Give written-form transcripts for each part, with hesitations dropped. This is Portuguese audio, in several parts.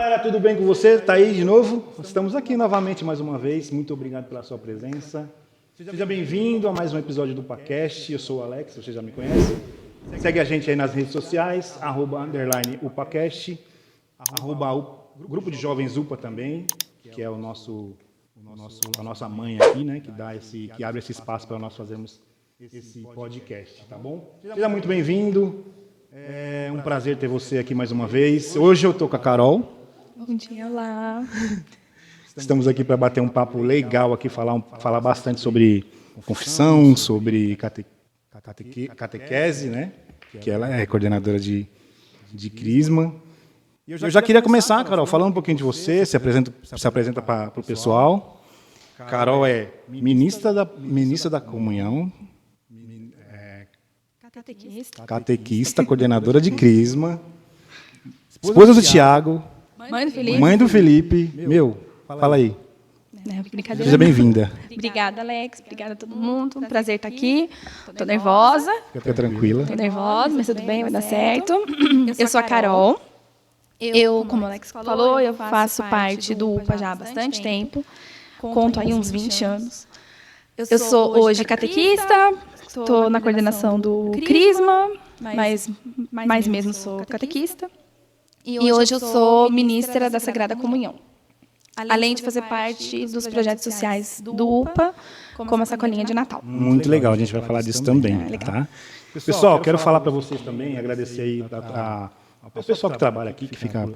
galera, tudo bem com você? Tá aí de novo? Estamos aqui novamente mais uma vez. Muito obrigado pela sua presença. Seja bem-vindo a mais um episódio do UpaCast. Eu sou o Alex, você já me conhece. Segue a gente aí nas redes sociais, @_UpaCast, o grupo de jovens UPA também, que é a nossa mãe aqui, né? Que abre esse espaço para nós fazermos esse podcast, tá bom? Seja muito bem-vindo. É um prazer ter você aqui mais uma vez. Hoje eu estou com a Carol. Bom dia, olá. Estamos aqui para bater um papo legal aqui, falar bastante sobre confissão, sobre catequese, né? Que ela é coordenadora de Crisma. Eu já queria começar, Carol, falando um pouquinho de você, se apresenta para o pessoal. Carol é ministra da Comunhão, catequista, coordenadora de Crisma, esposa do Tiago, mãe do Felipe. Fala aí. Brincadeira. Seja bem-vinda. Obrigada, Alex. Obrigada a todo mundo. Um prazer estar aqui. Estou nervosa. Fica tranquila. Estou nervosa, mas tudo bem, vai dar certo. Eu sou a Carol. Como o Alex falou, eu faço parte do UPA já há bastante tempo. Conto aí uns 20 anos. Eu sou hoje catequista, estou na coordenação do Crisma, mas mesmo sou catequista. E hoje eu sou ministra da Sagrada Comunhão. Além de fazer parte dos projetos sociais do UPA, como a Sacolinha de Natal. Muito legal, a gente vai falar disso também, tá? Pessoal, quero falar para vocês também, agradecer aí ao pessoal que trabalha aqui, que fica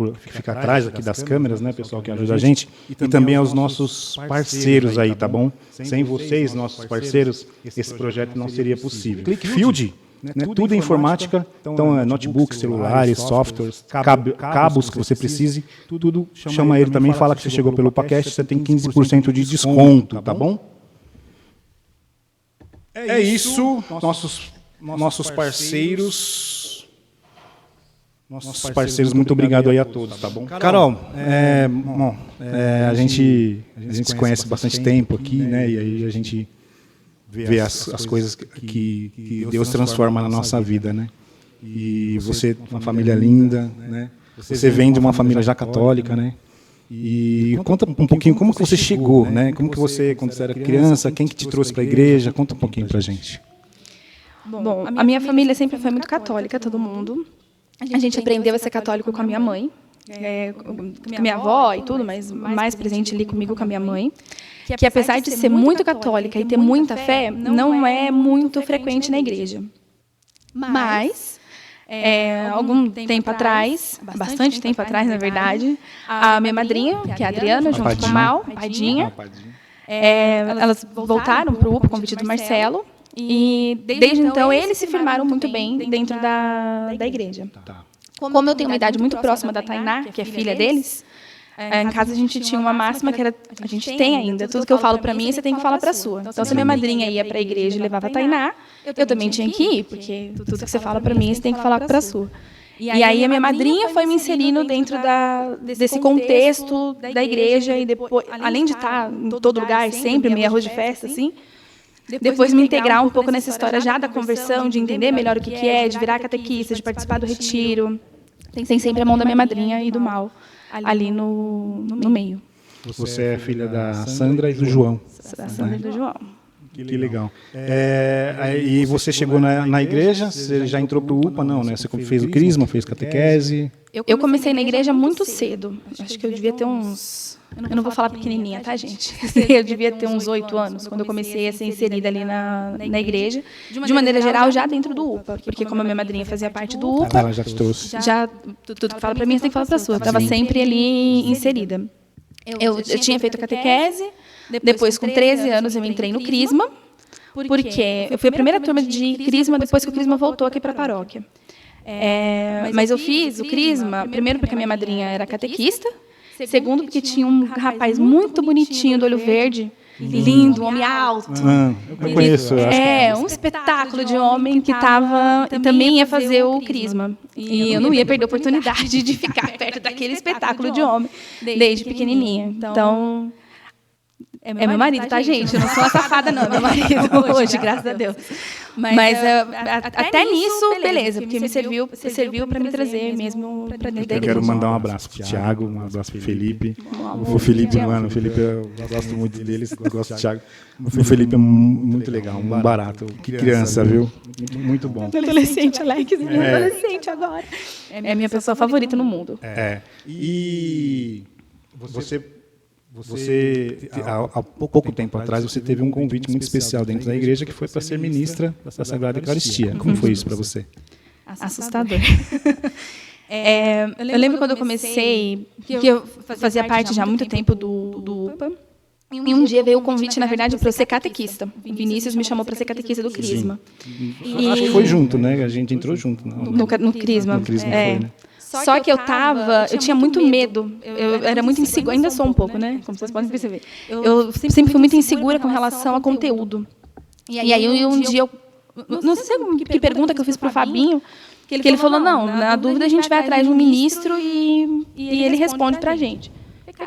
atrás aqui das câmeras, né, pessoal que ajuda a gente, e também aos nossos parceiros aí, tá bom? Sem vocês, nossos parceiros, esse projeto não seria possível. Clickfield, né, tudo em informática, então notebooks, celulares, softwares, cabos que você precise, tudo, chama ele também, fala que você chegou pelo UpaCast, você tem 15% de desconto, tá bom? É isso, nossos parceiros... Nossos parceiros, muito obrigado aí a todos, tá bom? Carol, a gente se conhece há bastante tempo aqui, né? E aí a gente vê as coisas que Deus transforma na nossa vida, né? E você, uma família linda, né? Você vem de uma família já católica, né? E conta um pouquinho como que você chegou, né? Como que você, quando você era criança, quem que te trouxe para a igreja? Conta um pouquinho para a gente. Bom, a minha família sempre foi muito católica, todo mundo. A gente aprendeu a ser católico com a minha mãe, com a minha avó e tudo, mas mais presente ali comigo com a minha mãe, que apesar de ser muito católica e ter muita fé, não é muito frequente na igreja. Mas, algum tempo atrás, bastante tempo atrás, na verdade, a minha madrinha, que é a Adriana, junto com o Mal, a Padinha, elas voltaram para o UPA, convite do Marcelo. E, desde então, eles se firmaram muito bem dentro da igreja. Como eu tenho uma idade muito próxima da Tainá, que é filha deles, em casa a gente tinha uma máxima que era... A gente tem ainda. Tudo que eu falo para mim, você tem que falar para a sua. Então, se a minha madrinha ia para a igreja e levava a Tainá, eu também tinha que ir, porque tudo que você fala para mim, você tem que falar para a sua. E aí a minha madrinha foi me inserindo dentro desse contexto da igreja, e depois, além de estar em todo lugar, sempre, meio arroz de festa, assim... Depois me integrar um pouco nessa história já da conversão, de entender melhor o que é, de virar catequista, de participar do retiro. Tem sempre a mão da minha madrinha e do Mal ali no meio. Você é filha da Sandra e do João. Da Sandra e do João. Que legal. E você chegou na igreja, você já entrou para o UPA, não, né? Você fez o Crisma, fez catequese? Eu comecei na igreja muito cedo. Acho que eu devia ter uns... Eu não vou falar pequenininha, tá, gente? Eu devia ter uns 8 anos, quando eu comecei a ser inserida ali na igreja. De maneira geral, já dentro do UPA, porque como a minha madrinha fazia parte do UPA... Ela já te trouxe. Tudo que fala para mim, você tem que falar para a sua. Eu estava sempre ali inserida. Eu tinha feito a catequese, depois, com 13 anos, eu entrei no Crisma, porque eu fui a primeira turma de Crisma depois que o Crisma voltou aqui para a paróquia. Mas eu fiz o Crisma, primeiro porque a minha madrinha era catequista, segundo porque tinha um rapaz muito bonitinho, do olho verde, lindo, um homem alto. Eu conheço. Um espetáculo de homem que também ia fazer o Crisma. E eu não ia perder a oportunidade de ficar perto daquele espetáculo de homem, desde pequenininha. Então, É meu marido, tá, gente? Eu não sou uma safada, não. É meu marido hoje, graças a Deus. Mas até nisso, beleza, porque me serviu para me trazer mesmo para dentro da igreja. Eu quero mandar um abraço pro Thiago, um abraço pro Felipe. O Felipe, mano, o Felipe, eu gosto muito deles, eu gosto do Thiago. O Felipe é muito legal, um barato. Criança, viu? Muito bom. Adolescente, Alex. Adolescente agora. É a minha pessoa favorita no mundo. E você, há pouco tempo atrás, você teve um convite muito especial dentro da igreja, que foi para ser ministra da Sagrada Eucaristia. Como foi isso para você? Assustador. Eu lembro quando eu comecei, que eu fazia parte já há muito tempo do UPA, e um dia veio o convite, na verdade, para eu ser catequista. O Vinícius me chamou para ser catequista do Crisma. Acho que foi junto, né? A gente entrou junto. No Crisma. No Crisma foi, né? Só que eu tinha muito medo, eu era muito insegura, ainda sou um pouco, né? Como vocês podem perceber. Eu sempre fui muito insegura com relação a conteúdo. E aí um dia, não sei que pergunta que eu fiz para o Fabinho, que ele falou, não, na dúvida a gente vai atrás de um ministro e ele responde para a gente.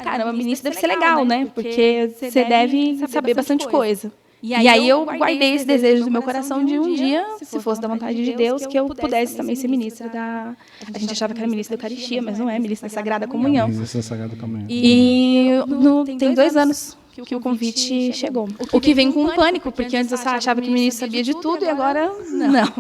Caramba, ministro deve ser legal, né? Porque você deve saber bastante coisa. E aí eu guardei esse desejo do meu coração de um dia, se fosse da vontade de Deus, que eu pudesse também ser ministra da... A gente achava que era ministra da Eucaristia, mas não é, ministra da Sagrada Comunhão. Ministra da Sagrada Comunhão. E tem 2 anos que o convite chegou. O que vem com um pânico, porque antes eu achava que o ministro sabia de tudo e agora não.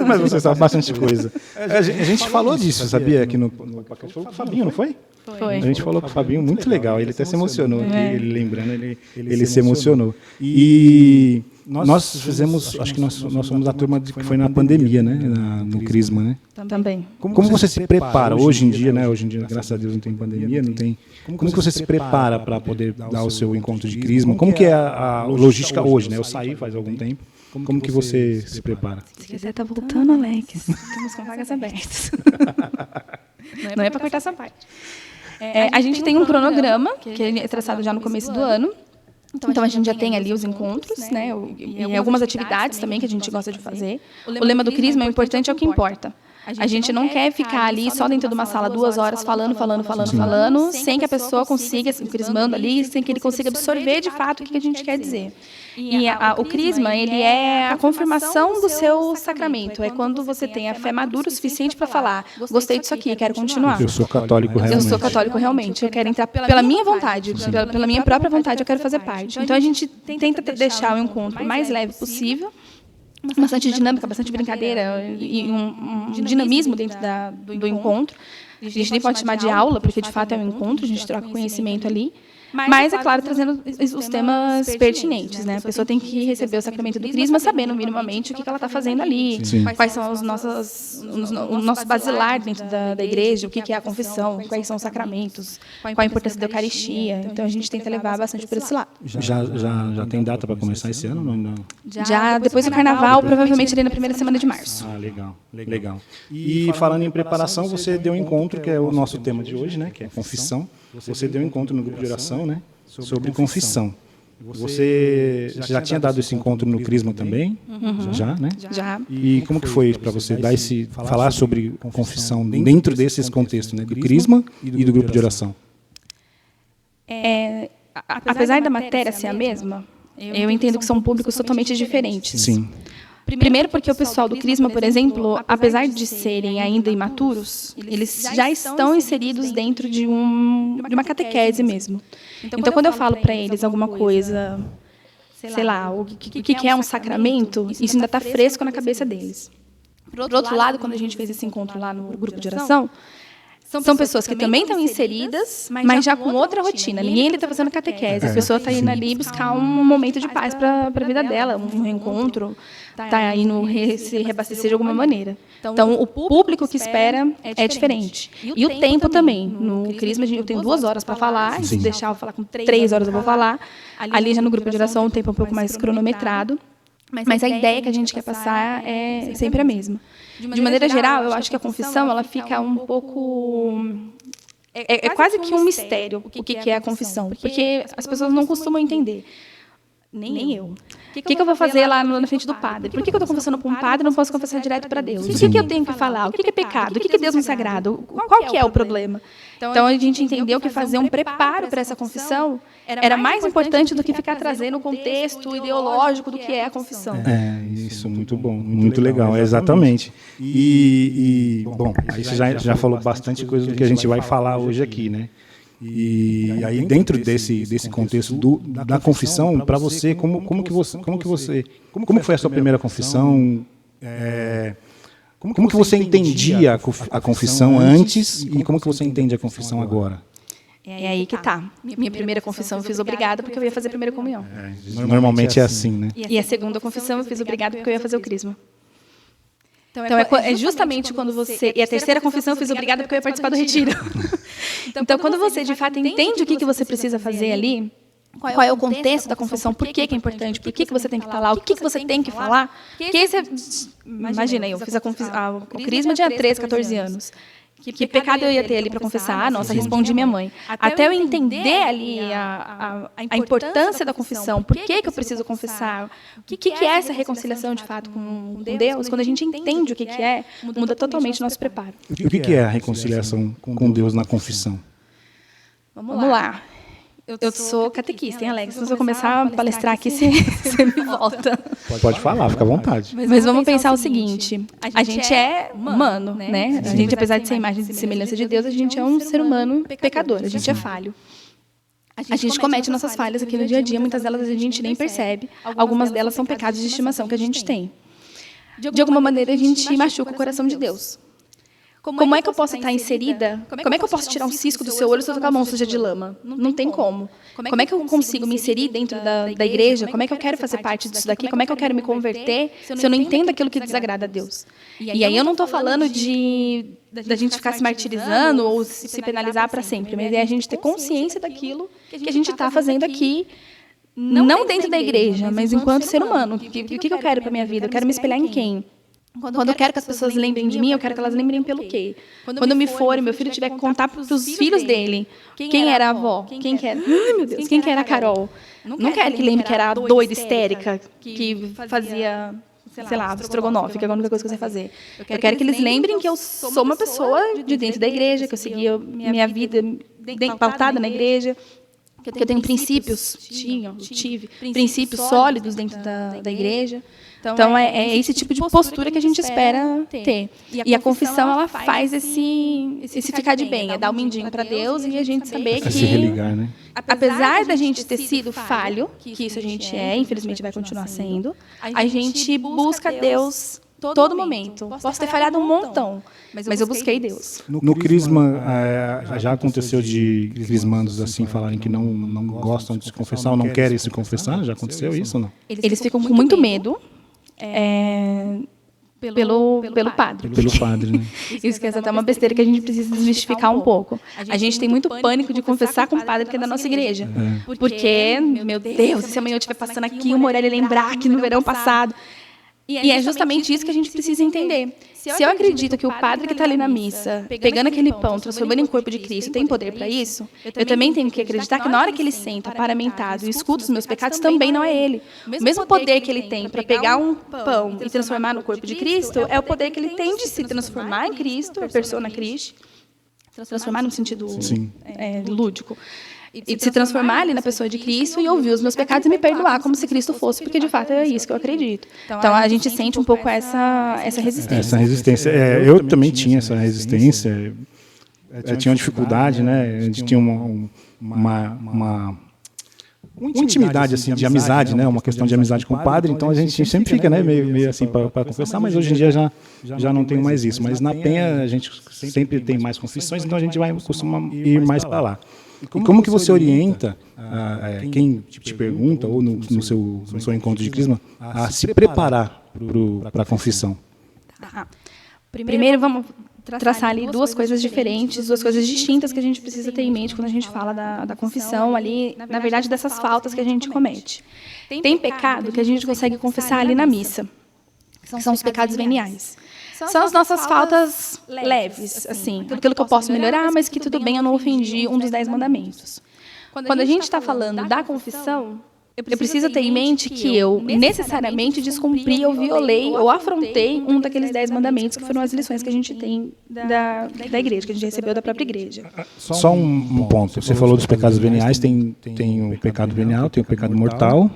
Mas você sabe bastante coisa. A gente falou disso, sabia? Aqui no pacote. Falou com o Fabinho, não foi? Foi. A gente falou com o Fabinho, muito legal. Ele até se emocionou aqui, ele lembrando, ele se emocionou. E nós fizemos, acho que nós somos a turma que foi na pandemia, né? No Crisma, né? Também. Como você se prepara hoje em dia, né? Hoje em dia, graças a Deus, não tem pandemia, não tem. Como que você se prepara para poder dar o seu encontro de Crisma? Como que é a logística hoje, né? Eu saí faz algum tempo. Como que você se prepara? Se quiser, tá voltando, Alex. Estamos com vagas abertas. Não é para cortar essa parte. A gente tem um cronograma, que é traçado já no começo do ano. Então, a gente já tem ali os encontros, né? E algumas atividades também que a gente gosta de fazer. O lema do Crisma é o importante é o que importa. A gente não quer ficar ali só dentro de uma sala 2 horas falando, sem que a pessoa consiga, crismando ali, sem que ele consiga absorver de fato o que a gente quer dizer. E o crisma, ele é a confirmação do seu sacramento. É quando você tem a fé madura o suficiente para falar, gostei disso aqui, quero continuar. Eu sou católico realmente. Eu sou católico realmente. Eu quero entrar pela minha vontade, pela minha própria vontade, eu quero fazer parte. Então, a gente tenta deixar o encontro o mais leve possível, bastante dinâmica, bastante brincadeira e um dinamismo dentro do encontro. A gente nem pode chamar de aula, porque de fato é um encontro, a gente troca conhecimento ali. Mas, é claro, trazendo os temas pertinentes, né? A pessoa tem que receber o sacramento do Crisma sabendo minimamente o que ela está fazendo ali, quais são o nosso basilar dentro da igreja, o que é a confissão, quais são os sacramentos, qual a importância da Eucaristia. Então, a gente tenta levar bastante por esse lado. Já tem data para começar esse ano? Não? Já depois do Carnaval, provavelmente ali na primeira semana de março. Ah, legal. E falando em preparação, você deu um encontro, que é o nosso tema de hoje, né? Que é confissão. Você deu um encontro no grupo de oração, né? Sobre confissão. Você já tinha dado esse encontro no Crisma também? Já, né? Já. E como que foi para você falar sobre confissão dentro desses contextos, né? Do Crisma e do grupo de oração? Apesar da matéria ser a mesma, eu entendo que são públicos totalmente diferentes. Sim. Primeiro porque o pessoal do Crisma, por exemplo, apesar de serem ainda imaturos, eles já estão inseridos dentro de uma catequese mesmo. Então, quando eu falo para eles alguma coisa, sei lá, o que é um sacramento, isso ainda está fresco na cabeça deles. Por outro lado, quando a gente fez esse encontro lá no grupo de oração, são pessoas que também estão inseridas, mas já com outra rotina. Ninguém está fazendo catequese. A pessoa está indo ali buscar um momento de paz para a vida dela, um reencontro, está indo se reabastecer de alguma maneira. Então, o público que espera é diferente. E o tempo também. No Crisma, eu tenho 2 horas para falar. Se deixar eu falar com 3 horas, eu vou falar. Ali já no grupo de oração, o tempo é um pouco mais cronometrado. Mas a ideia que a gente quer passar é sempre a mesma. De maneira geral, eu acho que a confissão ela fica um pouco... É quase que um mistério o que é a confissão, porque as pessoas não costumam entender. Nem eu. O que eu vou fazer lá na frente do padre? Por que eu estou confessando para um padre e não posso confessar direto para Deus? O que eu tenho que falar? O que é pecado? O que é Deus no sagrado? Qual que é o problema? Então, a gente entendeu que fazer um preparo para essa confissão era mais importante do que ficar trazendo o contexto ideológico do que é a confissão. Isso, muito bom, muito legal, exatamente. Bom, aí você já falou bastante coisa do que a gente vai falar hoje aqui, né? E aí, dentro desse contexto da confissão, para você, como foi a sua primeira confissão? Como que você entendia a confissão antes e como que você entende a confissão agora? É aí que tá. Minha primeira confissão eu fiz obrigada porque eu ia fazer a primeira comunhão. Normalmente é assim, né? E a segunda confissão eu fiz obrigada porque eu ia fazer o crisma. Então, é justamente quando você... E a terceira confissão eu fiz obrigada porque eu ia participar do retiro. Então, quando você, de fato, entende o que você precisa fazer ali, qual é o contexto da confissão, por que é importante, por que você tem que estar lá, o que você tem que falar. Porque esse imagina, eu fiz o crisma tinha 13, 14 anos. Que pecado eu ia ter ali para confessar? Nossa, respondi minha mãe. Até eu entender ali a importância da confissão, por que eu preciso confessar, o que é essa reconciliação de fato com Deus, quando a gente entende o que é, muda totalmente o nosso preparo. E o que é a reconciliação com Deus na confissão? Vamos lá. Eu sou catequista, hein, Alex? Se eu começar a palestrar aqui, você me volta. Pode falar, fica à vontade. Mas vamos pensar o seguinte, a gente é humano, né? A gente, apesar de ser imagem e semelhança de Deus, a gente é um ser humano pecador, a gente é falho. A gente comete nossas falhas aqui no dia a dia, muitas delas a gente nem percebe, algumas delas são pecados de estimação que a gente tem. De alguma maneira, a gente machuca o coração de Deus. Como é que eu posso estar inserida? Como é que eu posso tirar um cisco do seu olho se eu estou com a mão suja de lama? Não tem como. Como é que eu consigo me inserir dentro da igreja? Como é que eu quero fazer parte disso daqui? Como é que eu quero me converter se eu não entendo aquilo que desagrada a Deus? E aí eu não estou falando da gente ficar se martirizando ou se penalizar para sempre, mas é a gente ter consciência daquilo que a gente está fazendo aqui, não dentro da igreja, mas enquanto ser humano. O que eu quero para a minha vida? Eu quero me espelhar em quem? Quando eu quero que as pessoas lembrem de mim, eu quero que elas lembrem pelo quê? Quando eu me for e meu filho tiver que contar para os filhos dele quem era a avó, quem que era, ai meu Deus, quem que era a Carol. Não quero que lembre que era a doida histérica que fazia, sei lá, estrogonofe, que é a única coisa que eu sei fazer. Eu quero que eles lembrem que eu sou uma pessoa de dentro da igreja, que eu segui minha vida pautada na igreja, que eu tenho princípios, tive princípios sólidos dentro da igreja. Então, é esse tipo de postura que a gente espera ter. E a confissão, ela faz esse ficar de bem, é dar um mindinho para Deus e a gente saber que, se religar, né? Apesar da gente ter sido falho, que isso a gente infelizmente vai continuar sendo, a gente busca Deus todo momento. Posso ter falhado um montão, mas eu busquei Deus. No crisma, já aconteceu de crismandos assim falarem que não gostam de se confessar ou não querem se confessar? Já aconteceu isso ou não? Eles ficam com muito medo. Pelo padre. Pelo padre, né? Isso que é até uma besteira que a gente precisa desmistificar um pouco. A gente tem muito pânico de confessar com o padre que é da nossa igreja. Porque, meu Deus, se amanhã eu estiver passando aqui, uma orelha lembrar que no verão passado... E é justamente isso que a gente precisa entender. Se eu acredito que o padre que está ali na missa, pegando aquele pão, transformando em corpo de Cristo, tem poder para isso, eu também tenho que acreditar que na hora que ele senta paramentado e escuta os meus pecados, também não é ele. O mesmo poder que ele tem para pegar um pão e transformar no corpo de Cristo é o poder que ele tem de se transformar em Cristo, a persona Christi, transformar no sentido lúdico. E se transformar ali na pessoa de Cristo e ouvir os meus pecados e me perdoar como se Cristo fosse, porque de fato é isso que eu acredito. Então a gente sente um pouco essa resistência. Essa resistência. Eu também tinha essa resistência. Eu tinha uma dificuldade, né? A gente tinha uma intimidade assim de amizade, né? Uma questão de amizade com o padre. Então a gente sempre fica, né? Meio assim para confessar, mas hoje em dia já não tenho mais isso. Mas na Penha a gente sempre tem mais confissões, então a gente costuma ir mais para lá. E como que você orienta quem te pergunta, ou no seu encontro de crisma, a se preparar para a confissão? Primeiro, vamos traçar ali duas coisas diferentes, duas coisas distintas que a gente precisa ter em mente quando a gente fala da confissão ali, na verdade, dessas faltas que a gente comete. Tem pecado que a gente consegue confessar ali na missa, que são os pecados veniais. São as nossas faltas leves, assim, aquilo que eu posso melhorar, mas que tudo bem, eu não ofendi um dos 10 mandamentos. Quando a gente está falando da confissão, eu preciso ter em mente que eu necessariamente descumpri ou violei ou afrontei um daqueles 10 mandamentos, que foram as lições que a gente tem da igreja, que a gente recebeu da própria igreja. Só um ponto. Você falou dos pecados veniais, tem o pecado venial, tem o pecado mortal,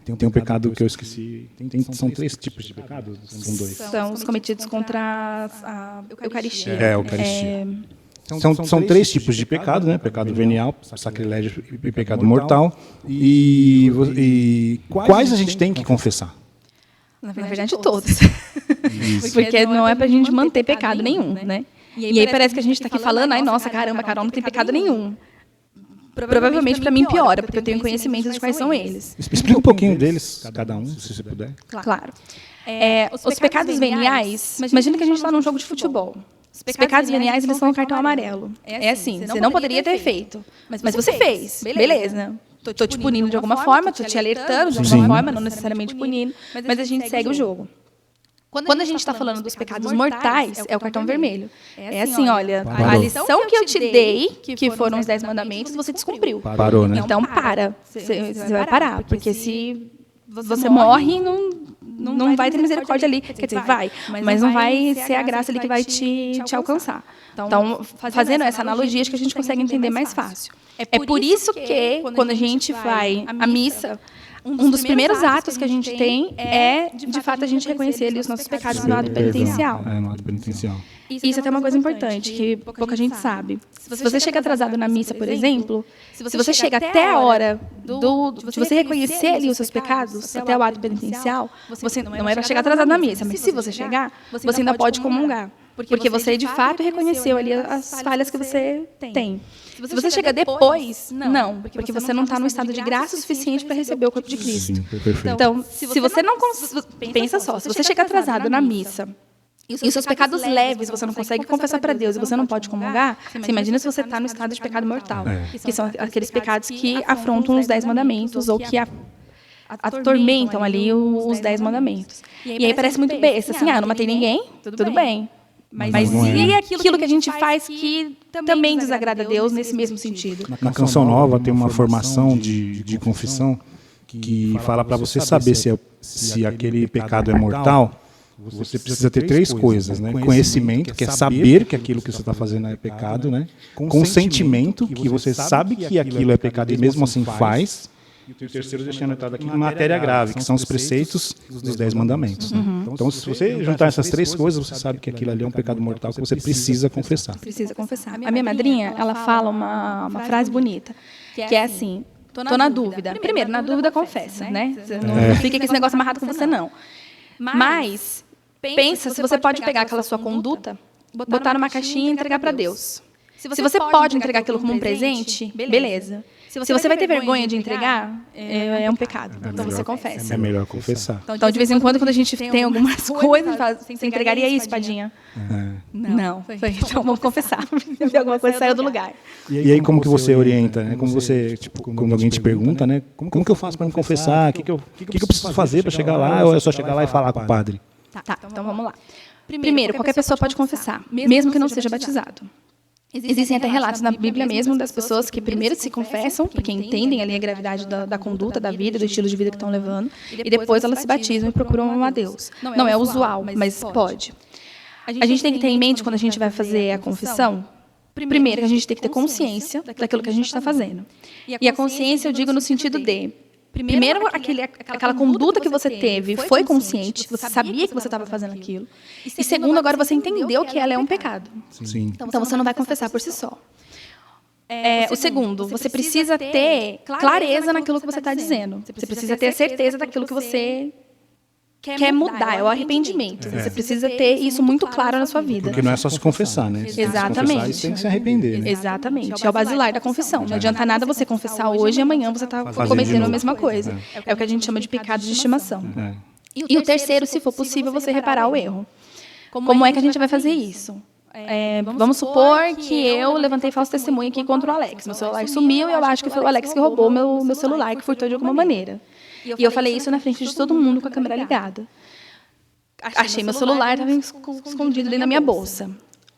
tem um pecado que eu esqueci. São 3 tipos de pecados? São 2. São os cometidos contra a Eucaristia. A Eucaristia. São 3 tipos de pecado, né? Pecado venial, sacrilégio e pecado mortal. E quais a gente tem que confessar? Na verdade, todos. Porque não é para a gente manter pecado nenhum, né? E aí parece que a gente está aqui falando, ai, nossa, caramba, Carol não tem pecado nenhum. Provavelmente para mim piora, porque eu tenho conhecimento de quais são eles. Explica um pouquinho deles, cada um, se você puder. Claro. Os pecados veniais, imagina que a gente está num jogo de futebol. Os pecados veniais, eles são o cartão amarelo. É assim, você não poderia ter feito, mas você fez, beleza. Estou te punindo de alguma forma, estou te alertando de alguma forma, não necessariamente punindo, mas a gente segue o jogo. Quando a gente está falando dos pecados mortais, é o cartão vermelho. É assim, olha, a lição que eu te dei, que foram os 10 mandamentos, você descumpriu. Parou, né? Então, para. Você vai parar, porque se você morre, não vai ter misericórdia ali. Quer dizer, vai, mas não vai ser a graça ali que vai te alcançar. Então, fazendo essa analogia, acho que a gente consegue entender mais fácil. É por isso que, quando a gente vai à missa, um dos primeiros atos que a gente tem é, de fato, a gente reconhecer ali os nossos pecados no ato penitencial. No ato penitencial. Isso é até uma coisa importante, que pouca gente sabe. Se você chega atrasado na missa, por exemplo, se você chega até a hora de você reconhecer ali os seus pecados, até o ato penitencial, você não é para chegar atrasado na missa, mas se você chegar, você ainda pode comungar. Porque você, de fato, reconheceu ali as falhas que você tem. Se você chega depois, não, porque você não está no estado de graça suficiente para receber o corpo de Cristo. Sim, perfeito. Então, se você não... Pensa só, se você chega atrasado na missa e os seus pecados leves você não consegue confessar para Deus e você não pode comungar, você imagina se você está no estado de pecado mortal, que são aqueles pecados que afrontam os 10 mandamentos ou que atormentam ali os 10 mandamentos. E aí parece muito besta, assim, não matei ninguém, tudo bem. Mas e aquilo que a gente faz que também desagrada a Deus nesse mesmo sentido? Na Canção Nova tem uma formação de confissão que fala para você saber se aquele pecado é mortal. Você precisa ter 3 coisas, né? Conhecimento, que é saber que aquilo que você está fazendo é pecado, né? Consentimento, que você sabe que aquilo é pecado e mesmo assim faz. E o terceiro eu deixei anotado aqui, matéria grave, que são os preceitos dos 10 mandamentos. Né? Então, se você juntar essas 3 coisas, você sabe que aquilo ali é um pecado mortal que você precisa confessar. Precisa confessar. A minha madrinha, ela fala uma frase bonita, que é assim, tô na dúvida. Primeiro, na dúvida, confessa, né? Não fica com esse negócio amarrado com você, não. Mas, pensa se você pode pegar aquela sua conduta, botar numa caixinha e entregar para Deus. Se você pode entregar aquilo como um presente, beleza. Se você vai ter vergonha de entregar, é um pecado. Então você confessa. É melhor confessar. Então, de vez em quando a gente tem algumas coisas, você entregaria isso, Padinha? Não. Então vamos confessar. Alguma coisa saiu do lugar. E aí como que você orienta, né? Como você, quando alguém te pergunta, né? Como que eu faço para me confessar? O que eu preciso fazer para chegar lá? Ou é só chegar lá e falar com o padre? Tá, então vamos lá. Primeiro, qualquer pessoa pode confessar, mesmo que não seja batizado. Existem até relatos na Bíblia mesmo das pessoas que primeiro se confessam, porque entendem ali a gravidade da conduta, da vida, do estilo de vida que estão levando, e depois elas se batizam e procuram a Deus. Não é usual, mas pode. A gente tem que ter em mente, quando a gente vai fazer a confissão, primeiro, que a gente tem que ter consciência daquilo que a gente está fazendo. E a consciência eu digo no sentido de... Primeiro, aquela conduta que você teve foi consciente, você sabia que você estava fazendo aquilo. E segundo, agora você entendeu que ela é um pecado. Sim. Então você não vai confessar por si só. O segundo, você precisa ter clareza naquilo que você está dizendo. Você precisa ter certeza daquilo que você quer mudar, é o arrependimento. Você precisa ter isso muito claro na sua vida. Porque não é só se confessar, né? Exatamente. Você tem que se arrepender, né? Exatamente. É o basilar da confissão. Não adianta nada você confessar hoje e amanhã você está cometendo a mesma coisa. É o que a gente chama de pecado de estimação. E o terceiro, se for possível, você reparar o erro. Como é que a gente vai fazer isso? Vamos supor que eu levantei falso testemunho aqui contra o Alex. Meu celular sumiu e eu acho que foi o Alex que roubou meu celular, que furtou de alguma maneira. E eu falei isso na frente de todo mundo com a câmera ligada. Achei meu celular, estava escondido ali na minha bolsa.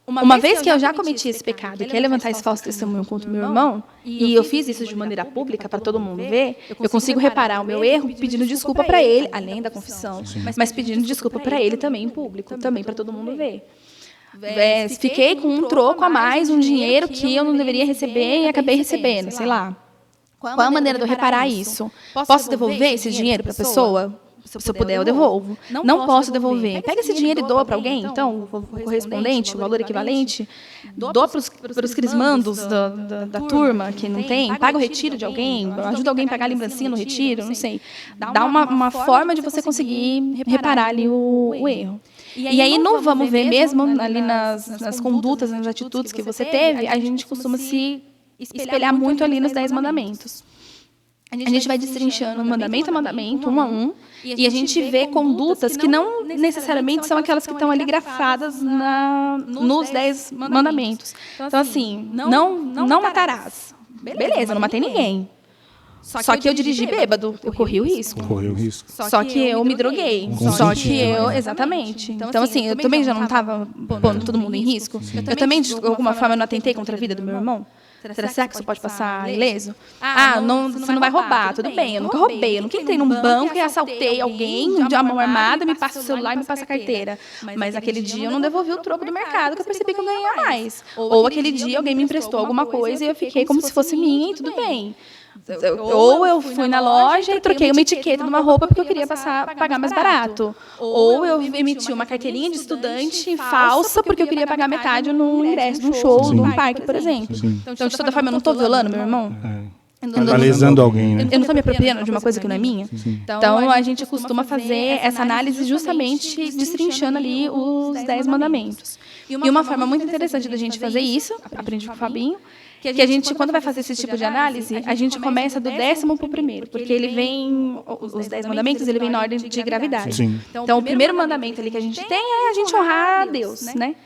Uma vez que eu já cometi esse pecado, que é levantar esse falso testemunho contra o meu irmão, e eu fiz isso de maneira pública para todo mundo ver, eu consigo reparar o meu erro pedindo desculpa para ele, além da confissão, mas pedindo desculpa para ele também em público, também para todo mundo ver. Fiquei com um troco a mais, um dinheiro que eu não deveria receber e acabei recebendo, sei lá. Qual a maneira de eu reparar isso? Posso devolver esse dinheiro para a pessoa? Se eu puder, eu devolvo. Não posso devolver. Pega esse dinheiro e doa para alguém, então, o correspondente, o valor equivalente, doa para os crismandos da turma que não tem, paga o retiro de alguém, ajuda alguém a pagar a lembrancinha no retiro, não sei. Dá uma forma de você conseguir reparar ali o erro. E aí, no vamos ver mesmo, ali nas condutas, nas atitudes que você teve, a gente costuma se espelhar muito ali nos 10 mandamentos. A gente vai destrinchando mandamento a mandamento, um a um, e a gente vê condutas que não necessariamente são aquelas que estão ali grafadas nos 10 mandamentos. Então, assim, não matarás. Beleza, não matei ninguém. Só que eu dirigi bêbado, eu corri o risco. Correu o risco. Só que eu me droguei. Só que eu, exatamente. Então, assim, eu também já não estava pondo todo mundo em risco. Eu também, de alguma forma, não atentei contra a vida do meu irmão. Será que isso pode passar ileso? Você não vai roubar, tudo bem, eu nunca roubei. Eu nunca entrei num banco e assaltei alguém de uma mão armada, me passa o celular e me passa a carteira. Mas aquele dia eu não devolvi o troco do mercado, que eu percebi que eu ganhei a mais. Ou aquele dia alguém me emprestou alguma coisa e eu fiquei como se fosse minha e tudo bem. Ou eu fui na loja e troquei uma etiqueta de uma roupa porque eu queria pagar mais barato. Ou eu emiti uma carteirinha de estudante falsa porque eu queria pagar metade num ingresso de um show, de um parque, por exemplo. Então, de toda forma, eu não estou violando meu irmão? Está lesando alguém, né? Eu não estou me apropriando de uma coisa que não é minha? Então, a gente costuma fazer essa análise justamente destrinchando ali os 10 mandamentos. E uma forma muito interessante da gente fazer isso, aprendi com o Fabinho, que a gente, quando vai fazer esse tipo de análise, a gente começa do 10º para o primeiro, porque ele vem, os 10 mandamentos, ele vem na ordem de gravidade. Sim. Então, o primeiro mandamento ali que a gente tem é a gente honrar a Deus, né?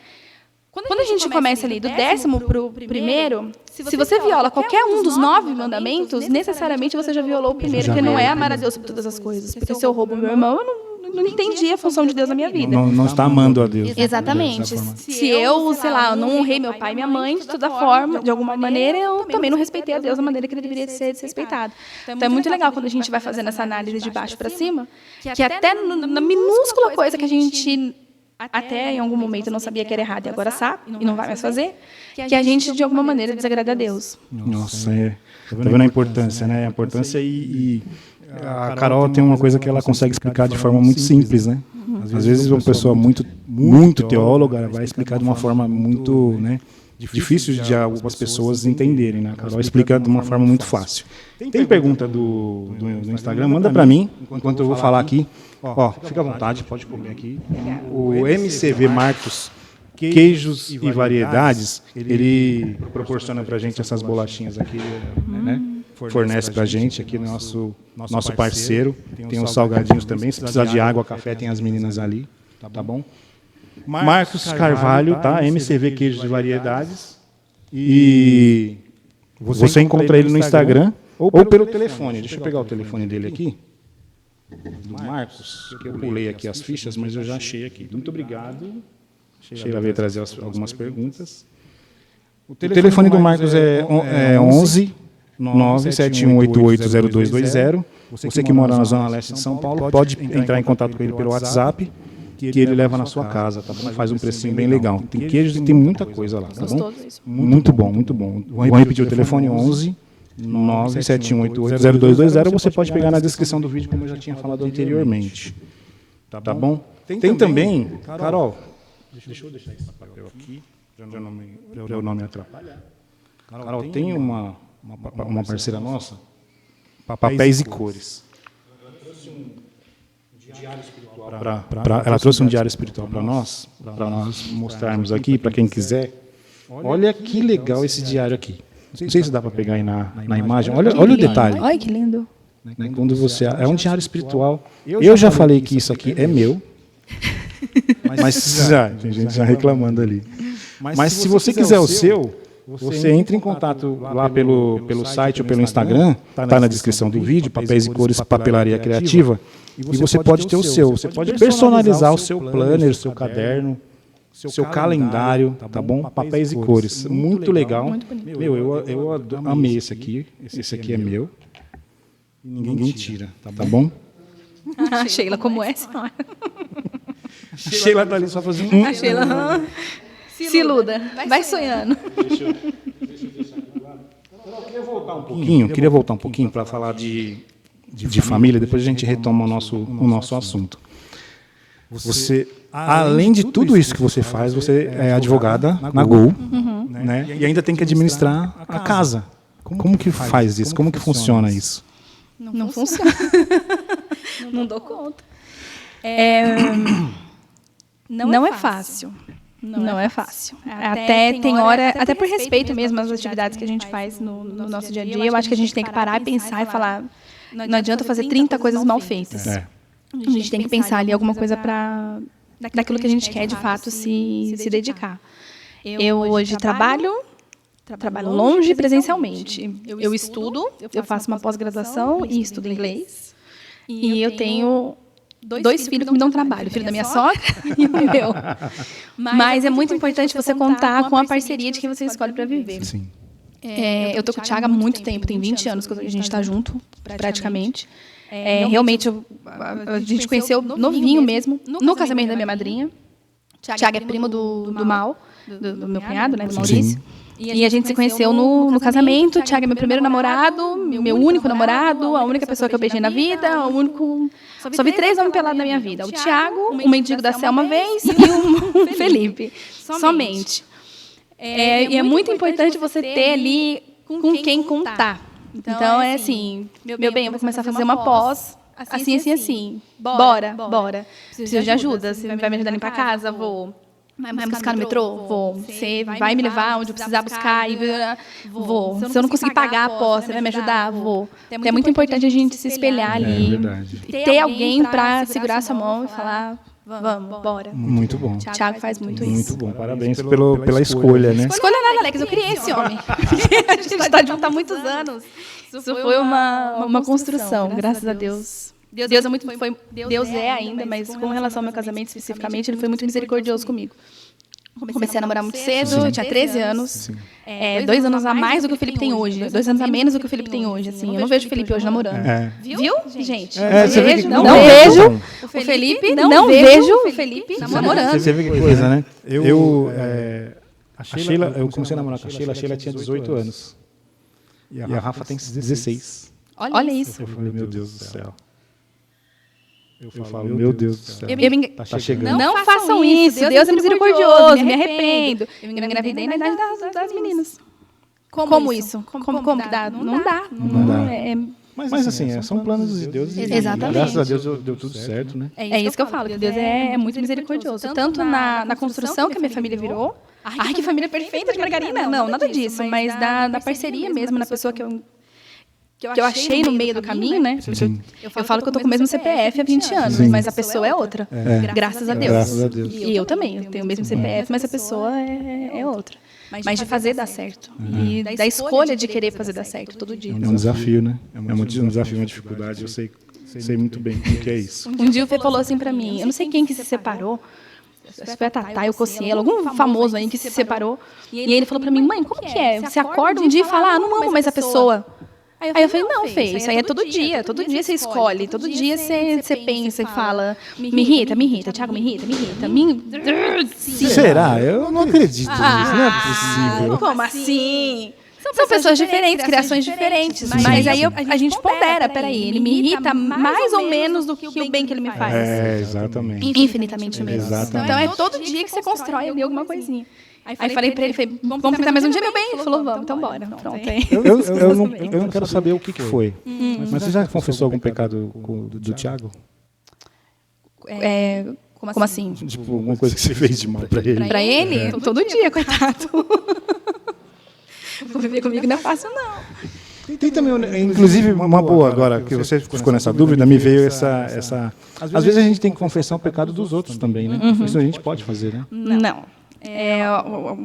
Quando a gente começa ali do 10º para o primeiro, se você viola qualquer um dos 9 mandamentos, necessariamente você já violou o primeiro, que não é amar a Deus sobre todas as coisas. Porque se eu roubo meu irmão, eu não entendi a função de Deus na minha vida. Não está amando a Deus. Exatamente. Se eu, sei lá, não honrei meu pai e minha mãe de toda forma, de alguma maneira, eu também não respeitei a Deus da maneira que ele deveria ser desrespeitado. Então, é muito legal quando a gente vai fazendo essa análise de baixo para cima, que até na minúscula coisa que a gente até em algum momento não sabia que era errado e agora sabe, e não vai mais fazer, que a gente, de alguma maneira, desagrada a Deus. Nossa, tá vendo a importância, né? A importância e a Carol tem uma coisa que ela consegue explicar de forma muito simples, né? Às vezes uma pessoa muito teóloga vai explicar de uma forma muito, né, difícil de algumas pessoas entenderem, né? A Carol explica de uma forma muito fácil. Tem pergunta do Instagram? Manda para mim, enquanto eu vou falar aqui. Ó, fica à vontade, pode comer aqui. O MCV Marcos Queijos e Variedades, ele proporciona para a gente essas bolachinhas aqui, né? Fornece para a gente aqui, nosso parceiro. Tem os salgadinhos também, se precisar de água, café, tem as meninas ali, tá bom? Marcos Carvalho, tá? MCV Queijos e Variedades. E você encontra ele no Instagram ou pelo telefone. Deixa eu pegar o telefone dele aqui. Do Marcos, que eu pulei aqui as fichas, mas eu já achei aqui. Muito obrigado. Sheila veio trazer algumas perguntas. O telefone do Marcos é 11 971880220. Você que mora na Zona Leste de São Paulo pode entrar em contato com ele pelo WhatsApp, que ele leva na sua casa, tá bom? Faz um precinho bem legal. Tem queijos e tem muita coisa lá, tá bom? Muito bom, muito bom. Vou repetir o telefone: 11 971880220. Você pode pegar na descrição do vídeo, como eu já tinha falado anteriormente. Tá bom? Tem também, Carol, deixa eu deixar esse papel aqui, para eu não me atrapalhar. Carol, tem uma parceira nossa, Papéis e Cores. Ela trouxe um diário espiritual para nós mostrarmos aqui, para quem quiser. Olha que legal esse diário aqui. Não sei se dá para pegar aí na imagem. Olha o detalhe. Olha que lindo. Quando você é um diário espiritual. Eu já falei que isso aqui é meu, mas tem gente já reclamando ali. Mas se você quiser o seu, você entra em contato lá pelo site ou pelo Instagram, está na descrição do vídeo, Papéis e Cores Papelaria Criativa, e você pode ter o seu. Você pode personalizar o seu planner, o seu caderno, seu calendário, tá bom? Papéis e cores. Muito legal. Muito bonito. Meu, eu amei esse aqui. Esse aqui é meu. Ninguém tira, tá bom? A Sheila, como é, senhora? Sheila tá ali só fazendo... A Sheila... Se iluda. Vai sonhando. Deixa eu deixar aqui do lado. Eu queria voltar um pouquinho para falar de família, depois a gente retoma o nosso assunto. Você, além de tudo isso que você faz, você é advogada na Gol, né? E ainda tem que administrar a casa. Como que faz isso? Como que funciona isso? Não funciona. Não dou conta. Não é fácil. Não é fácil. Até tem hora, até por respeito mesmo às atividades que a gente faz no nosso dia a dia, eu acho que a gente tem que parar e pensar e falar, não adianta fazer 30 coisas mal feitas. A gente tem que pensar ali alguma coisa daquilo que a gente quer de fato se dedicar. Eu hoje trabalho longe presencialmente. Eu estudo, eu faço uma pós-graduação e estudo inglês. E eu tenho 2 filhos que me dão trabalho, o filho da minha sogra e o meu. Mas é muito importante você contar com a parceria de quem você escolhe para viver. Sim. Eu estou com o Thiago há muito tempo, tem 20 anos que a gente está junto, praticamente. Realmente, a gente conheceu novinho mesmo, no casamento da minha madrinha. Thiago é primo do Mal, do meu cunhado, né, do Maurício. E a gente se conheceu no casamento. Thiago é meu primeiro namorado, meu único namorado, a única pessoa que eu beijei na vida, só vi 3 homens pelados na minha vida. O Thiago, o mendigo da Céu uma vez e o Felipe. Somente. E é muito importante você ter ali com quem contar. Então, é assim, meu bem, eu vou começar a fazer uma pós, assim. Bora. Preciso de ajuda, você vai me ajudar a limpar a casa? Vou. Vai me buscar no metrô? Vou. Você vai me levar onde eu precisar buscar? Vou. Se eu não conseguir pagar a pós, você vai me ajudar? Vou. Então, é muito importante a gente se espelhar ali. Ter alguém para segurar a sua mão e falar, vamos, bora. Muito bom. O Thiago faz muito isso. Muito bom. Parabéns pela escolha, né? Escolha nada, Alex. Eu criei esse homem. A gente está junto há muitos anos. Isso foi uma construção, graças a Deus. Deus é ainda, mas com relação ao meu casamento especificamente, ele foi muito misericordioso comigo. Comecei a namorar muito cedo, eu tinha 13 anos. 2 anos a mais do que o Felipe tem hoje. 2 anos a menos do que o Felipe tem hoje. Assim, eu não vejo o Felipe hoje namorando. Viu, gente? Não vejo o Felipe, não vejo o Felipe namorando. Você vê que coisa, né? Eu comecei a namorar com a Sheila tinha 18 anos. E a Rafa tem 16. Olha isso. Eu falei, meu Deus do céu. Eu falo, meu Deus do céu. Tá chegando. Não façam isso. Deus é misericordioso. Me arrependo. Eu engravidei na idade das meninas. Como isso? Como que dá? Não dá. Mas assim, são planos de Deus. Exatamente. Graças a Deus deu tudo certo, né? É isso que eu falo, que Deus é muito misericordioso. Tanto na construção que a minha família virou. Ai, que família perfeita de margarina. Não, nada disso. Mas da parceria mesmo, na pessoa que eu achei no meio do caminho, né? Eu falo que eu tô com o mesmo CPF há 20 anos, mas a pessoa é outra. Graças a Deus. Graças a Deus. E eu também, eu tenho o mesmo CPF, mas a pessoa é outra. Mas de fazer dar certo. E da escolha de querer fazer dar certo todo dia. É um desafio, né? É um desafio, uma dificuldade. Eu sei muito bem o que é isso. Um dia o Fê falou assim pra mim, eu não sei quem que se separou, se foi a Tatá e o Cossielo, algum famoso aí que se separou. E ele falou pra mim, mãe, como que é? Você acorda um dia e fala, não amo mais a pessoa. Aí eu falei, não, Fê, isso aí é todo dia você escolhe, todo dia você pensa e fala, me irrita, Thiago, me irrita. Será? Eu não acredito nisso, não é possível. Como assim? São pessoas diferentes, criações diferentes, mas aí a gente pondera, peraí, ele me irrita mais ou menos do que o bem que ele me faz. Exatamente. Infinitamente menos. Exatamente. Então é todo dia que você constrói ali alguma coisinha. Aí falei pra ele, vamos tentar mais um dia, meu bem? Ele falou, vamos, então bora. Pronto. Eu não quero saber o que foi. Mas você já confessou algum pecado do Thiago? Como assim? Tipo, alguma coisa que você fez de mal pra ele? Pra ele? Todo dia, coitado. Viver comigo não é fácil, não. Tem também, inclusive, uma boa agora, que você ficou nessa dúvida, me veio essa... Às vezes a gente tem que confessar o pecado dos outros também, né? Isso a gente pode fazer, né? Não.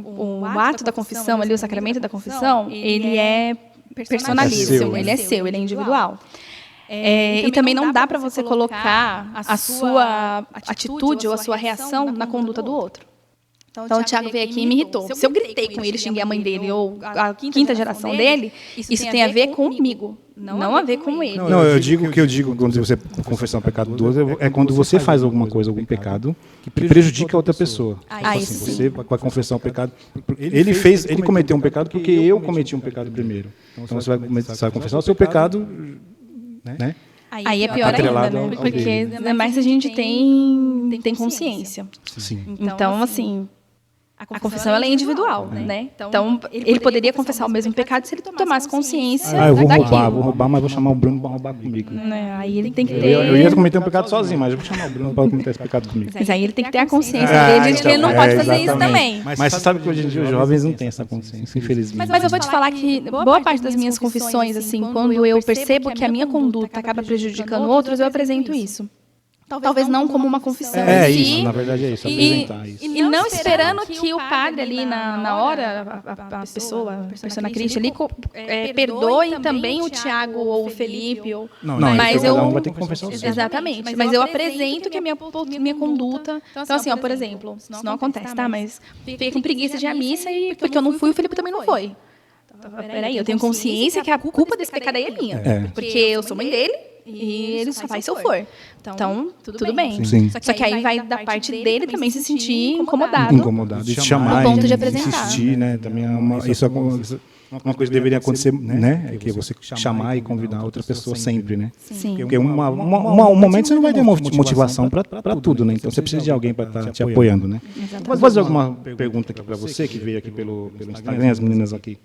O ato da confissão, ali, o sacramento da confissão, ele é personalíssimo, ele é seu, ele é individual. E também não dá para você colocar a sua atitude ou a sua reação na conduta do outro. Então, o Tiago veio aqui e me irritou. Se eu gritei com ele, xinguei a mãe dele ou a quinta geração dele, isso tem a ver comigo, não a ver com ele. Não, o que eu digo quando você confessar um pecado do outro é quando você faz alguma coisa, algum pecado que prejudica a outra pessoa. Assim, você vai confessar um pecado. Ele cometeu um pecado porque eu cometi um pecado primeiro. Então você vai confessar o seu pecado, né? Aí é pior ainda, né? Porque é mais se a gente tem consciência. Sim. Então, assim, a confissão ela é individual, né? Então, ele poderia confessar o mesmo pecado se ele tomasse consciência eu vou daquilo. roubar, mas vou chamar o Bruno para roubar comigo. Aí ele tem que ter... Eu ia cometer um pecado sozinho, mas eu vou chamar o Bruno para cometer esse pecado comigo. Mas aí ele tem que ter a consciência dele de que ele não pode fazer isso também. Mas você sabe que hoje em dia os jovens não têm essa consciência, infelizmente. Mas eu vou te falar que boa parte das minhas confissões, assim, quando eu percebo que a minha conduta acaba prejudicando outros, eu apresento isso. Talvez não como uma confissão em si. Isso, na verdade é isso, apresentar isso. E não esperando que o padre ali na hora, a persona Cristo ali, perdoe também o Tiago ou o Felipe. Mas eu vai ter que confessar o seu. Exatamente. Mas eu apresento que a minha conduta... Então, assim, por exemplo, isso não acontece, tá? Mas fiquei com preguiça de ir à missa e porque eu não fui, o Felipe também não foi. Peraí, eu tenho consciência que a culpa desse pecado aí é minha. Porque eu sou mãe dele. E ele só vai se eu for. Então, tudo bem. Sim. Só que aí vai da parte dele também se sentir incomodado. De chamar, no ponto de apresentar. insistir, né? Também isso é uma coisa que deveria acontecer, né? É que você chamar e convidar outra pessoa sempre, né? Sim. Porque um momento você não vai ter motivação para tudo, né? Então você precisa de alguém para estar te apoiando, né? Vou fazer alguma pergunta aqui para você que veio aqui pelo Instagram, as meninas aqui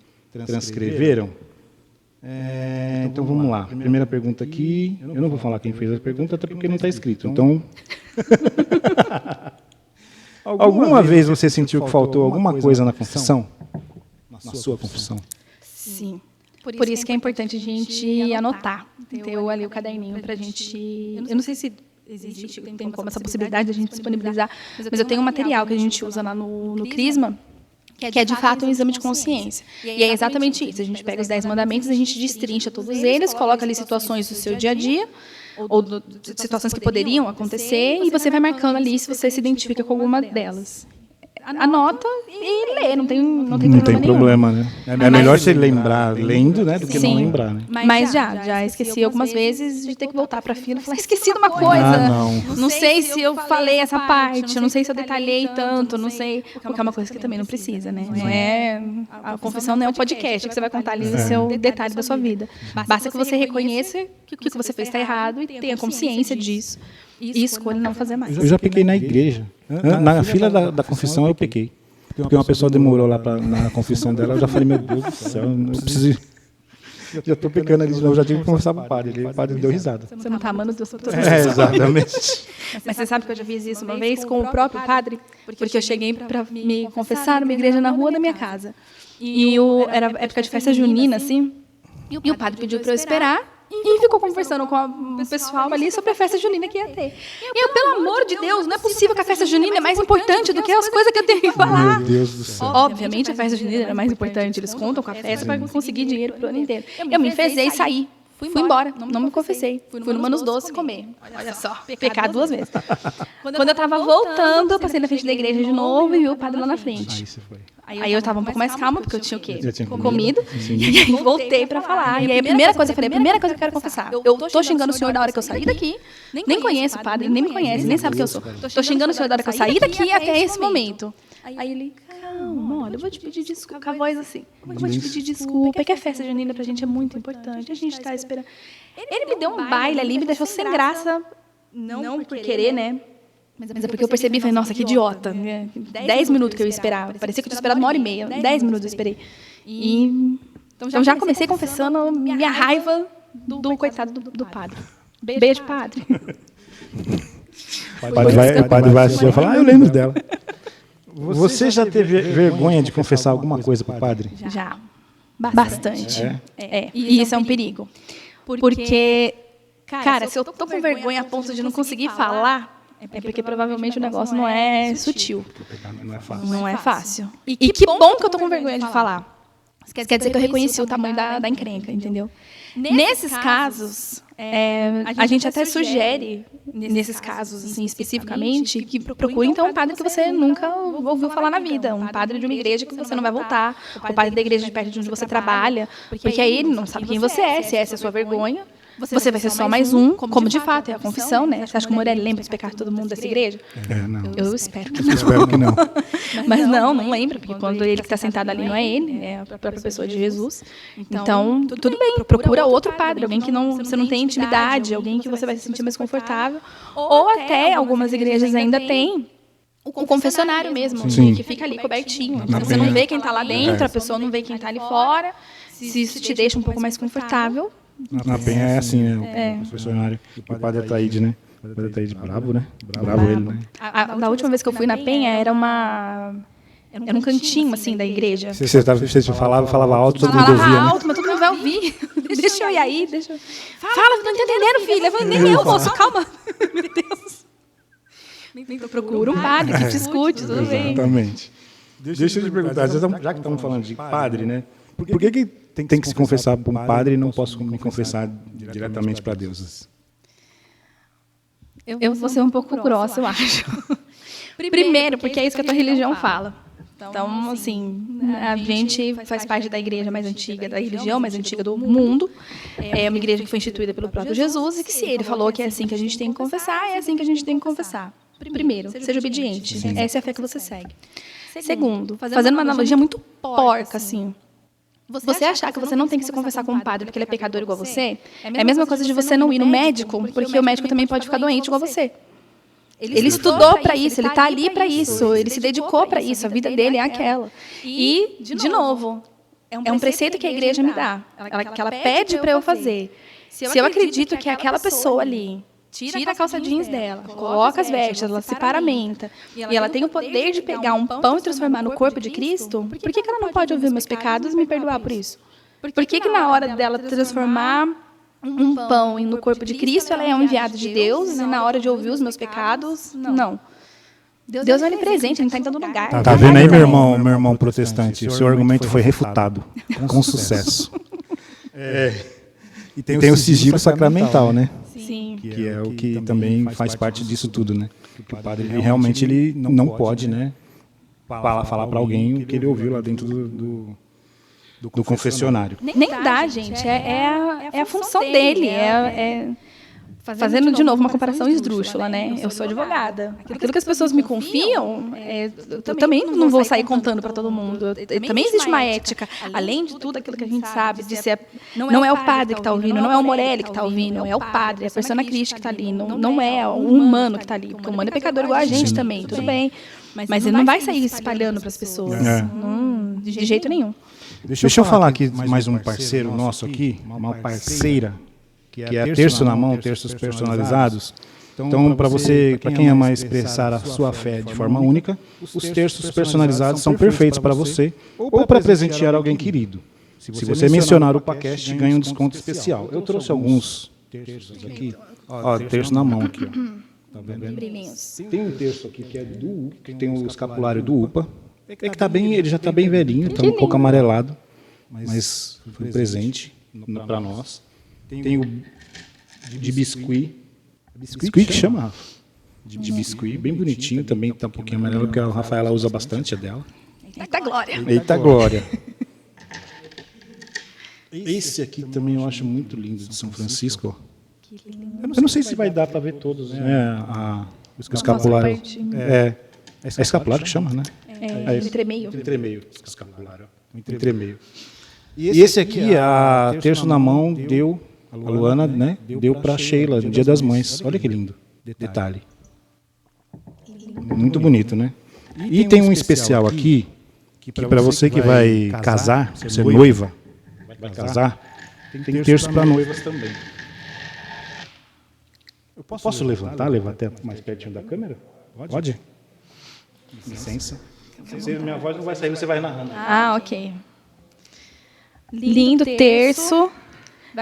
transcreveram. Então vamos lá. Primeira pergunta aqui. Eu não vou falar quem fez a pergunta, até porque não está escrito. Então, alguma vez você sentiu que faltou alguma coisa na confissão? Na sua confissão? Sim. Por isso que é importante a gente anotar. Ter ali o caderninho para a gente... Eu não sei se tem como essa possibilidade de a gente disponibilizar, mas eu tenho um material que a gente usa lá no Crisma, que é de fato um exame de consciência. E é exatamente isso. A gente pega os 10 mandamentos, a gente destrincha todos eles, coloca ali situações do seu dia a dia, ou situações que poderiam acontecer, e você vai marcando ali se você se identifica com alguma delas. Anota e lê, não tem problema, né? É melhor você lembrar lendo, né, do que não lembrar, né? Mas já esqueci algumas vezes de ter que voltar para a fila e falar, esqueci de uma coisa. Não sei se eu falei essa parte, não sei se eu detalhei tanto, não sei, porque é uma coisa que também não precisa, né? A confissão não é um podcast que você vai contar ali o seu detalhe da sua vida. Basta que você reconheça que o que você fez está errado e tenha consciência disso. E escolha não fazer mais. Eu já pequei na igreja. Na fila da confissão eu pequei. Porque uma pessoa demorou lá na confissão dela, eu já falei, meu Deus do céu, não preciso... Já estou pecando ali de novo, já tive que conversar com o padre. O padre deu risada. Você não está amando Deus por todas as pessoas. Exatamente. Mas você sabe que eu já fiz isso uma vez com o próprio padre? Porque eu cheguei para me confessar numa igreja na rua da minha casa. E era época de festa junina, assim, e o padre pediu para eu esperar. E ficou conversando com o pessoal ali sobre a festa junina que ia ter. E eu, pelo amor de Deus, não é possível que a festa junina é mais importante do que as coisas que eu tenho que falar. Meu Deus do céu. Obviamente, a festa junina era mais importante. Eles contam com a festa para conseguir dinheiro para o ano inteiro. Eu me enfezei e saí. Fui embora, não me confessei. Fui no Manos Doce comer. Olha só, pecar 2 vezes. Quando eu estava voltando, eu passei na frente da igreja de novo e vi o padre lá na frente. Aí eu estava um pouco mais calma, porque eu tinha o quê? Comido. E aí voltei para falar. E aí a primeira coisa que eu falei, a primeira coisa que eu quero confessar, eu estou xingando o senhor da hora que eu saí daqui, nem conheço o padre, nem me conhece, nem sabe quem eu sou. Estou xingando o senhor da hora que eu saí daqui até esse momento. Aí ele, calma, olha, eu vou te pedir desculpa, com a voz assim, eu vou te pedir desculpa, é que a festa junina pra gente é muito importante, a gente está esperando. Ele me deu um baile ali, me deixou sem graça, não por querer, né? Mas é porque eu percebi, falei, nossa, que idiota. 10 minutos que eu esperava, parecia que eu tinha esperado 1h30, 10 minutos eu esperei. Então já comecei confessando minha raiva do coitado do padre. Beijo, padre. O padre vai assistir e falar, eu lembro dela. Você já teve vergonha de confessar alguma coisa para o padre? Já. Bastante. E isso é um perigo. Porque, cara, se eu tô com vergonha a ponto de não conseguir falar, é porque provavelmente o negócio não é sutil. Não é fácil. Não é fácil. E que bom que eu tô com vergonha de falar. quer dizer que eu reconheci o tamanho da encrenca, entendeu? Nesses casos, a gente até sugere, nesses casos assim, especificamente, que procure então um padre que você nunca ouviu falar na vida, um padre de uma igreja que você não vai voltar, o padre da igreja de perto de onde você trabalha, porque aí ele não sabe quem você é, se essa é a sua vergonha. Você vai ser só mais um, como de fato é a confissão, né? Você acha que o Morelli lembra dos pecados de todo mundo dessa igreja? Não. Eu espero que não. Espero que não. Mas não lembra, porque quando ele que está sentado ali não é ele, é a própria pessoa de Jesus. Então, tudo bem, procura outro padre, alguém que você não tem intimidade, alguém que você vai se sentir mais confortável. Ou até, algumas igrejas ainda têm o confessionário mesmo, que fica ali cobertinho. Então, você não vê quem está lá dentro, a pessoa não vê quem está ali fora. Se isso te deixa um pouco mais confortável. Na Penha é assim, né? O confessionário. O padre Ataíde, né? O padre Ataíde bravo, né? Bravo ele, né? Da última vez que eu fui na Penha, era um cantinho, assim, da igreja. Você falava alto, todo mundo ouvia, falava alto, mas todo mundo vai ouvir. Deixa eu ir aí, Fala, não tô entendendo, filha. Eu falei, nem eu, moço, calma. Meu Deus. Procura um padre que te escute, tudo bem. Exatamente. Deixa eu te perguntar, já que estamos falando de padre, né? Por que tem que se confessar para um padre e não posso me confessar diretamente para Deus? Eu vou ser um pouco grossa, eu acho. Primeiro, porque é isso que a tua religião fala. Então, assim, a gente faz parte da igreja mais antiga, da religião mais antiga do mundo. É uma igreja que foi instituída pelo próprio Jesus e que se ele falou que é assim que a gente tem que confessar, é assim que a gente tem que confessar. Primeiro, seja obediente. Sim. Essa é a fé que você segue. Segundo, fazendo uma analogia muito porca, assim. Você achar que você não tem que se confessar com um padre porque ele é pecador igual a você, é a mesma coisa de você não ir no médico, porque o médico também pode ficar doente igual a você. Ele estudou para isso, ele está ali para isso, ele se dedicou para isso, a vida dele é aquela. E, de novo, é um preceito que a igreja me dá, que ela pede para eu fazer. Se eu acredito que aquela pessoa ali tira a calça jeans dela, coloca as vestes, ela se paramenta, e ela tem o poder de pegar um pão e transformar no corpo de Cristo, por que ela não pode ouvir meus pecados e me perdoar por isso? Por que na hora dela transformar um pão no corpo de Cristo, ela é um enviado de Deus, e na hora de ouvir os meus pecados, não? Deus é onipresente, ele está em todo lugar. Tá vendo aí, meu irmão protestante? O seu argumento foi refutado, com sucesso. E tem o sigilo sacramental, né? Sim. Que é o que também faz parte disso tudo, né? Que o padre realmente ele não pode, né, falar para alguém o que ele ouviu lá dentro do confessionário. Nem dá, gente. É a função dele. Fazendo de novo uma comparação esdrúxula, né? Eu sou advogada. Aquilo que as pessoas me confiam, eu também não vou sair contando para todo mundo. Também existe uma ética. Além de tudo aquilo que a gente sabe, de ser, não é o padre que está ouvindo, não é o Morelli que está ouvindo, é o padre, é a persona Christi que está ali. Não é o humano que está ali, porque o humano é pecador igual a gente também, tudo bem. Mas ele não vai sair espalhando para as pessoas. De jeito nenhum. Deixa eu falar aqui mais um parceiro nosso aqui, uma parceira, que é terço na mão, terços personalizados. Então, para quem ama expressar a sua fé de forma única, os terços personalizados são perfeitos para você ou para presentear alguém querido. Se você mencionar o podcast, ganha um desconto especial. Eu trouxe alguns terços aqui. Ó, terço na mão aqui. Ó. Tá vendo? Brilhinhos. Tem um terço aqui que é que tem o escapulário do UPA. Que tá bem, ele já está bem velhinho, está um pouco amarelado, mas foi um presente para nós. Tem o de biscuit. Biscuit que chama, Rafa? De biscuit, bem bonitinho, também está um pouquinho amarelo, porque a Rafaela usa bastante, a dela. Eita glória! Eita glória! Esse aqui também eu acho muito lindo, de São Francisco. Eu não sei se vai dar para ver todos, né? O escapulário. É escapulário que chama, né? Entremeio. Entremeio, escapulário. Entremeio. E esse aqui, a terço na mão, a Luana, né, deu para a Sheila no Dia das Mães. Olha que lindo detalhe. Muito bonito, né? E tem um especial aqui, que para você que vai casar, você é noiva, vai casar, tem terço para noivas também. Eu posso levar até mais pertinho da câmera? Pode? Licença. Minha voz não vai sair, você vai narrando. Ok. Lindo terço.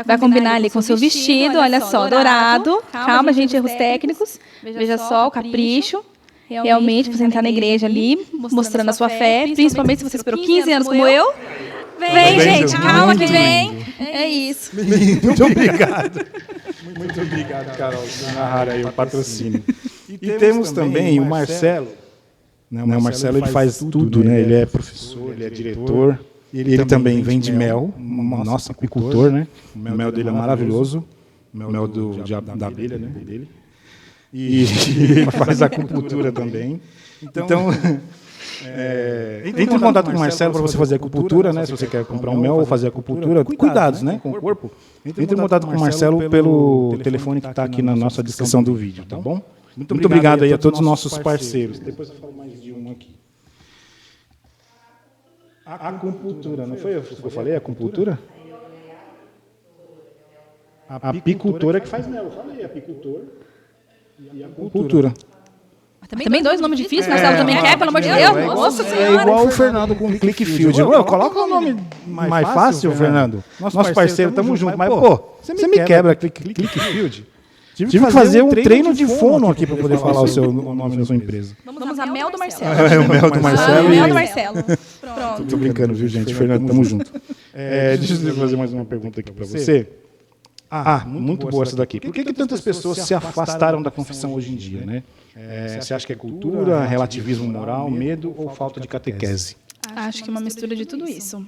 Vai combinar ali com o seu vestido, olha só, dourado. Calma, gente, erros técnicos. Veja só o capricho. Realmente, você entrar na igreja ali, mostrando a sua fé, principalmente se você esperou 15 anos como eu. Vem, gente, calma que vem. É isso. Muito obrigado. Muito obrigado, Carol, por narrar aí o patrocínio. E temos também o Marcelo. O Marcelo ele faz tudo, né? Ele é professor, ele é diretor. Ele também vende mel, nosso apicultor, né? O mel dele é maravilhoso. O mel da abelha, né? Dele. E ele faz acupuntura também. Então entre em contato com o Marcelo para você fazer acupuntura, né? Se você quer comprar um mel ou fazer acupuntura, cuidados, né? Com o corpo. Entre em contato com o Marcelo pelo telefone que está aqui na nossa descrição do vídeo, tá bom? Muito obrigado aí a todos os nossos parceiros. Depois eu falo mais de um aqui. A acupuntura, não foi eu falei? Acupuntura? A apicultora que faz mel. Eu falei, apicultor e acupuntura. Também dois nomes difíceis, Marcelo também quer, pelo amor de Deus. Nossa Senhora. É igual o Fernando com o Clickfield. Coloca o nome mais fácil, Fernando. Nosso parceiro, tamo junto. Mas, pô, você me quebra Clickfield. Tive que fazer um treino de fono aqui para poder falar o nome da sua empresa. Vamos a mel do Marcelo. É o mel do Marcelo. Mel do Marcelo. Pronto. Tô brincando, viu, gente? Fernando, tamo junto. Deixa eu fazer mais uma pergunta aqui para você. Muito boa essa daqui. Por que tantas pessoas se afastaram da confissão hoje em dia, né? Você acha que é cultura, relativismo moral, medo ou falta de catequese? Acho que é uma mistura de tudo isso.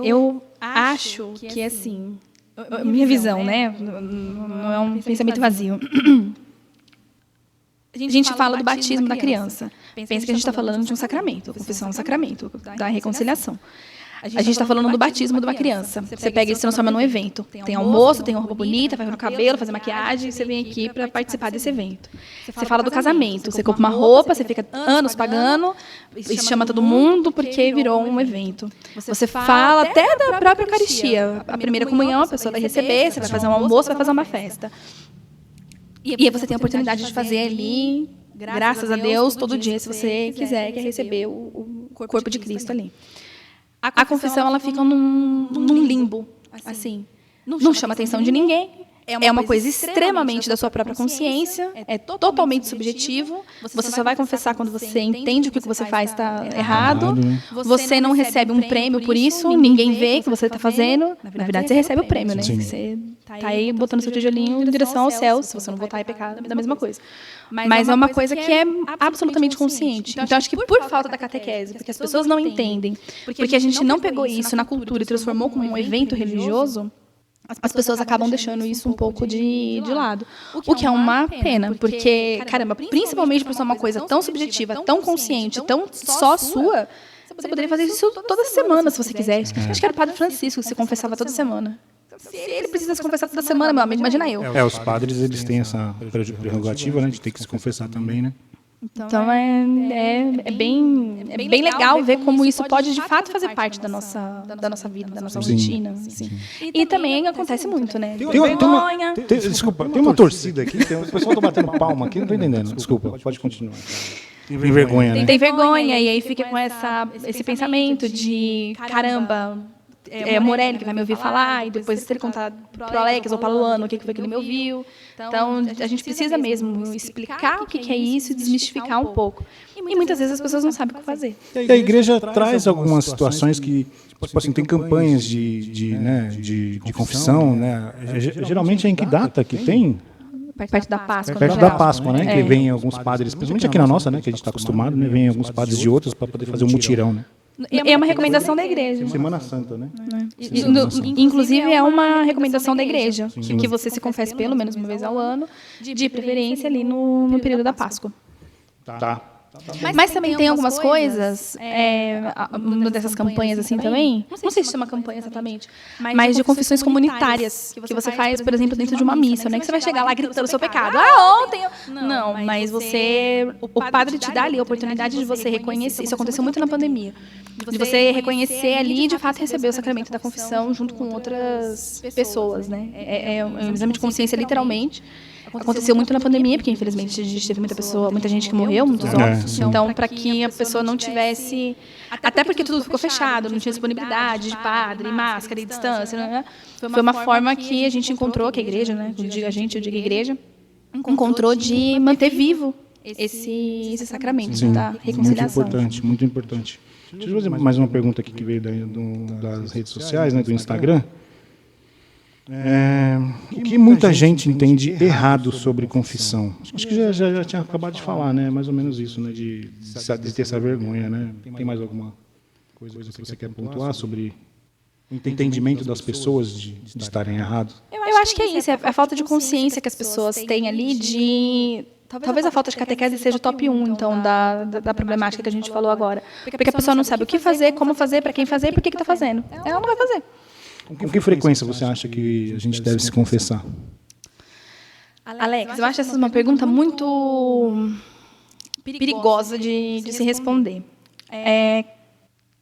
Eu acho que, assim, minha visão, né? Não é um pensamento vazio. A gente fala do batismo da criança. Pensa que a gente está falando de um sacramento. A confissão é um sacramento da reconciliação. A gente está falando do batismo de uma criança. Você pega e se transforma num evento. Tem almoço, tem uma roupa bonita, vai no cabelo, fazer maquiagem, e você vem aqui para participar desse evento. Você fala do casamento. Você compra uma roupa, você fica anos pagando, e chama todo mundo porque virou um evento. Você fala até da própria Eucaristia. A primeira comunhão, a pessoa vai receber, você vai fazer um almoço, vai fazer uma festa. E aí você tem a oportunidade de fazer ali, graças a Deus, todo dia, se você quiser, quer receber o corpo de Cristo ali. A confissão, ela fica num limbo, assim. Não chama a atenção de ninguém. É uma coisa extremamente da sua própria consciência. É totalmente subjetivo. Você só vai confessar quando você entende que o que você faz está errado. Você não recebe um prêmio por isso. Ninguém vê o que você está fazendo. Na verdade, você recebe o prêmio, né? Sim. Você está aí botando seu tijolinho em direção ao céu. Se você não votar, é pecado, é da mesma coisa. Mas é uma coisa que é absolutamente consciente. Então, acho que por falta da catequese, porque as pessoas não entendem, porque a gente não pegou isso na cultura e transformou como um evento religioso, as pessoas acabam deixando isso um pouco de lado. O que é uma pena, porque, caramba, principalmente por ser uma coisa tão subjetiva, tão consciente, tão só sua, você poderia fazer isso toda semana, se você quisesse. Acho que era o Padre Francisco que se confessava toda semana. Se ele precisa se confessar toda semana, meu amigo, imagina eu. Os padres, eles têm essa prerrogativa, né, de ter que se confessar também, né? Então é bem legal ver como isso pode de fato fazer parte da nossa vida, da nossa rotina. Assim. E também acontece muito, né? Desculpa, tem uma torcida aqui, o pessoal está batendo palma aqui, não estou entendendo. Desculpa, pode continuar. Tem vergonha, né? Tem vergonha, e aí fica com esse pensamento de, caramba, é o Morelli que vai me ouvir falar, e depois se ele contar para o Alex ou para o Luano o que foi que ele me ouviu. Então, a gente precisa mesmo explicar o que é isso e desmistificar um pouco. E muitas vezes as pessoas não sabem o que fazer. E a igreja traz algumas situações que, tipo assim, tem campanhas de confissão, né? Geralmente é em que data que tem? Perto da Páscoa. Perto da Páscoa, né? Que vem alguns padres, principalmente aqui na nossa, né? Que a gente está acostumado, né? Vem alguns padres de outros para poder fazer um mutirão, né? É uma recomendação da igreja. Semana Santa, né? Inclusive, é uma recomendação da igreja, que você se confesse pelo menos uma vez ao ano, de preferência ali no período da Páscoa. Tá. Mas também tem algumas coisas, uma dessas campanhas assim também, não sei se chama campanha exatamente, mas de confissões comunitárias, que você faz, por exemplo, dentro de uma missa, né? Que você vai chegar lá gritando o seu pecado. Ontem... Não, mas o padre te dá ali a oportunidade de você reconhecer, isso aconteceu muito na pandemia, de você reconhecer ali e, de fato, receber o sacramento da confissão junto com outras pessoas, né? É um exame de consciência, literalmente. Aconteceu muito na pandemia, porque infelizmente a gente teve muita gente que morreu, muitos óbitos. Então, para que a pessoa não tivesse... Até porque tudo ficou fechado, não tinha disponibilidade de padre, máscara e distância, né? Foi uma forma que a gente encontrou, que a igreja, né? Quando eu digo a gente, eu digo a igreja, encontrou de manter vivo esse sacramento da reconciliação. Muito importante, muito importante. Deixa eu fazer mais uma pergunta aqui que veio das redes sociais, né, do Instagram. O que muita gente entende errado sobre confissão? Acho que já tinha acabado de falar, né? Mais ou menos isso, né? De ter essa vergonha, né? Tem mais alguma coisa que você quer pontuar sobre o entendimento das pessoas de estarem errados? Eu acho que é isso, é a falta de consciência que as pessoas têm ali de... Talvez a falta de catequese seja o top 1, então, da problemática que a gente falou agora. Porque a pessoa não sabe o que fazer, como fazer, para quem fazer e por que está fazendo. Ela não vai fazer. Com que frequência você acha que a gente deve se confessar? Alex, eu acho essa uma pergunta muito perigosa de se responder.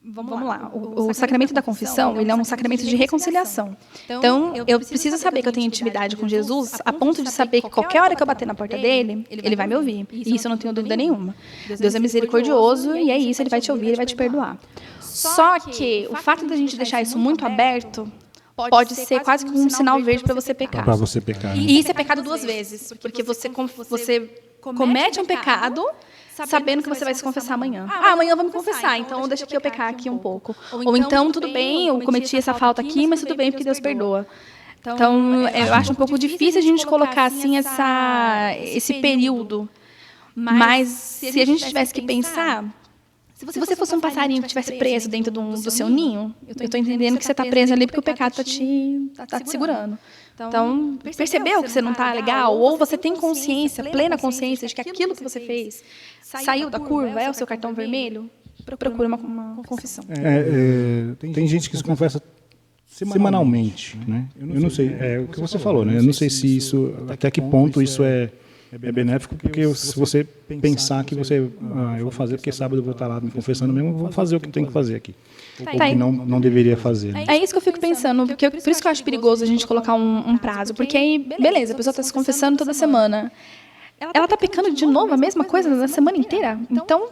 Vamos lá, o sacramento da confissão, ele é um sacramento de reconciliação. Então, eu preciso saber que eu tenho intimidade com Jesus a ponto de saber que qualquer hora que eu bater na porta dele, ele vai me ouvir. E isso eu não tenho dúvida nenhuma. Deus é misericordioso e é isso, ele vai te ouvir, ele vai te perdoar. Só que o fato de a gente deixar isso muito aberto pode ser quase que um sinal verde para você pecar. Para você pecar. Né? E isso é pecado 2 vezes, porque você comete um pecado sabendo que você vai se confessar amanhã. Amanhã eu vou me confessar, então deixa que eu pecar aqui um pouco. Ou então, tudo bem, eu cometi essa falta aqui, mas tudo bem, porque Deus perdoa. Então, eu acho um pouco difícil a gente colocar assim esse período. Mas, se a gente tivesse que pensar... Se você fosse um passarinho que estivesse preso dentro do seu ninho, eu estou entendendo que você está preso ali porque o pecado está te segurando. Então, percebeu que você não está legal? Ou você tem consciência, plena consciência, de que aquilo que você fez saiu da curva, é o seu cartão vermelho? Procure uma confissão. Tem gente que se confessa semanalmente, né? Eu não sei, o que você falou, né? Eu não sei se isso, até que ponto isso é benéfico, porque se você pensar que eu vou fazer porque sábado eu vou estar lá me confessando mesmo, eu vou fazer o que tenho que fazer aqui. O que não deveria fazer. Né? É isso que eu fico pensando, porque por isso que eu acho perigoso a gente colocar um prazo, porque aí, beleza, a pessoa está se confessando toda semana. Ela está pecando de novo a mesma coisa na semana inteira? Então,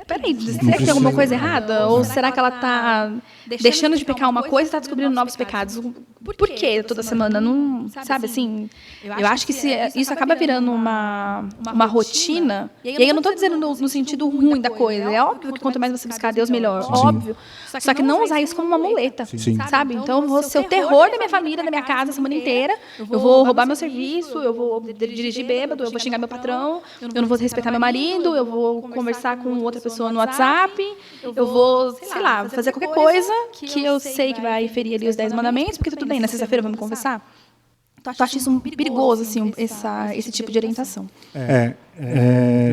peraí, será que tem alguma coisa errada? Ou será que ela está deixando de pecar uma coisa e está descobrindo novos pecados? Por que toda semana? Não, sabe, assim, eu acho que isso acaba virando uma rotina, e aí eu não estou dizendo no sentido ruim da coisa, é óbvio que quanto mais você buscar Deus, melhor, óbvio. Só que não usar isso como uma muleta, sabe? Então, eu vou ser o terror da minha família, da minha casa a semana inteira, eu vou roubar meu serviço, eu vou dirigir bêbado, eu vou xingar meu patrão, eu não vou respeitar meu marido, eu vou conversar com outra pessoa no WhatsApp, eu vou, sei lá, fazer qualquer coisa que eu sei que vai ferir ali os 10 mandamentos, porque tudo bem, na sexta-feira eu vou me confessar. Tu acha isso perigoso, assim, esse tipo de orientação?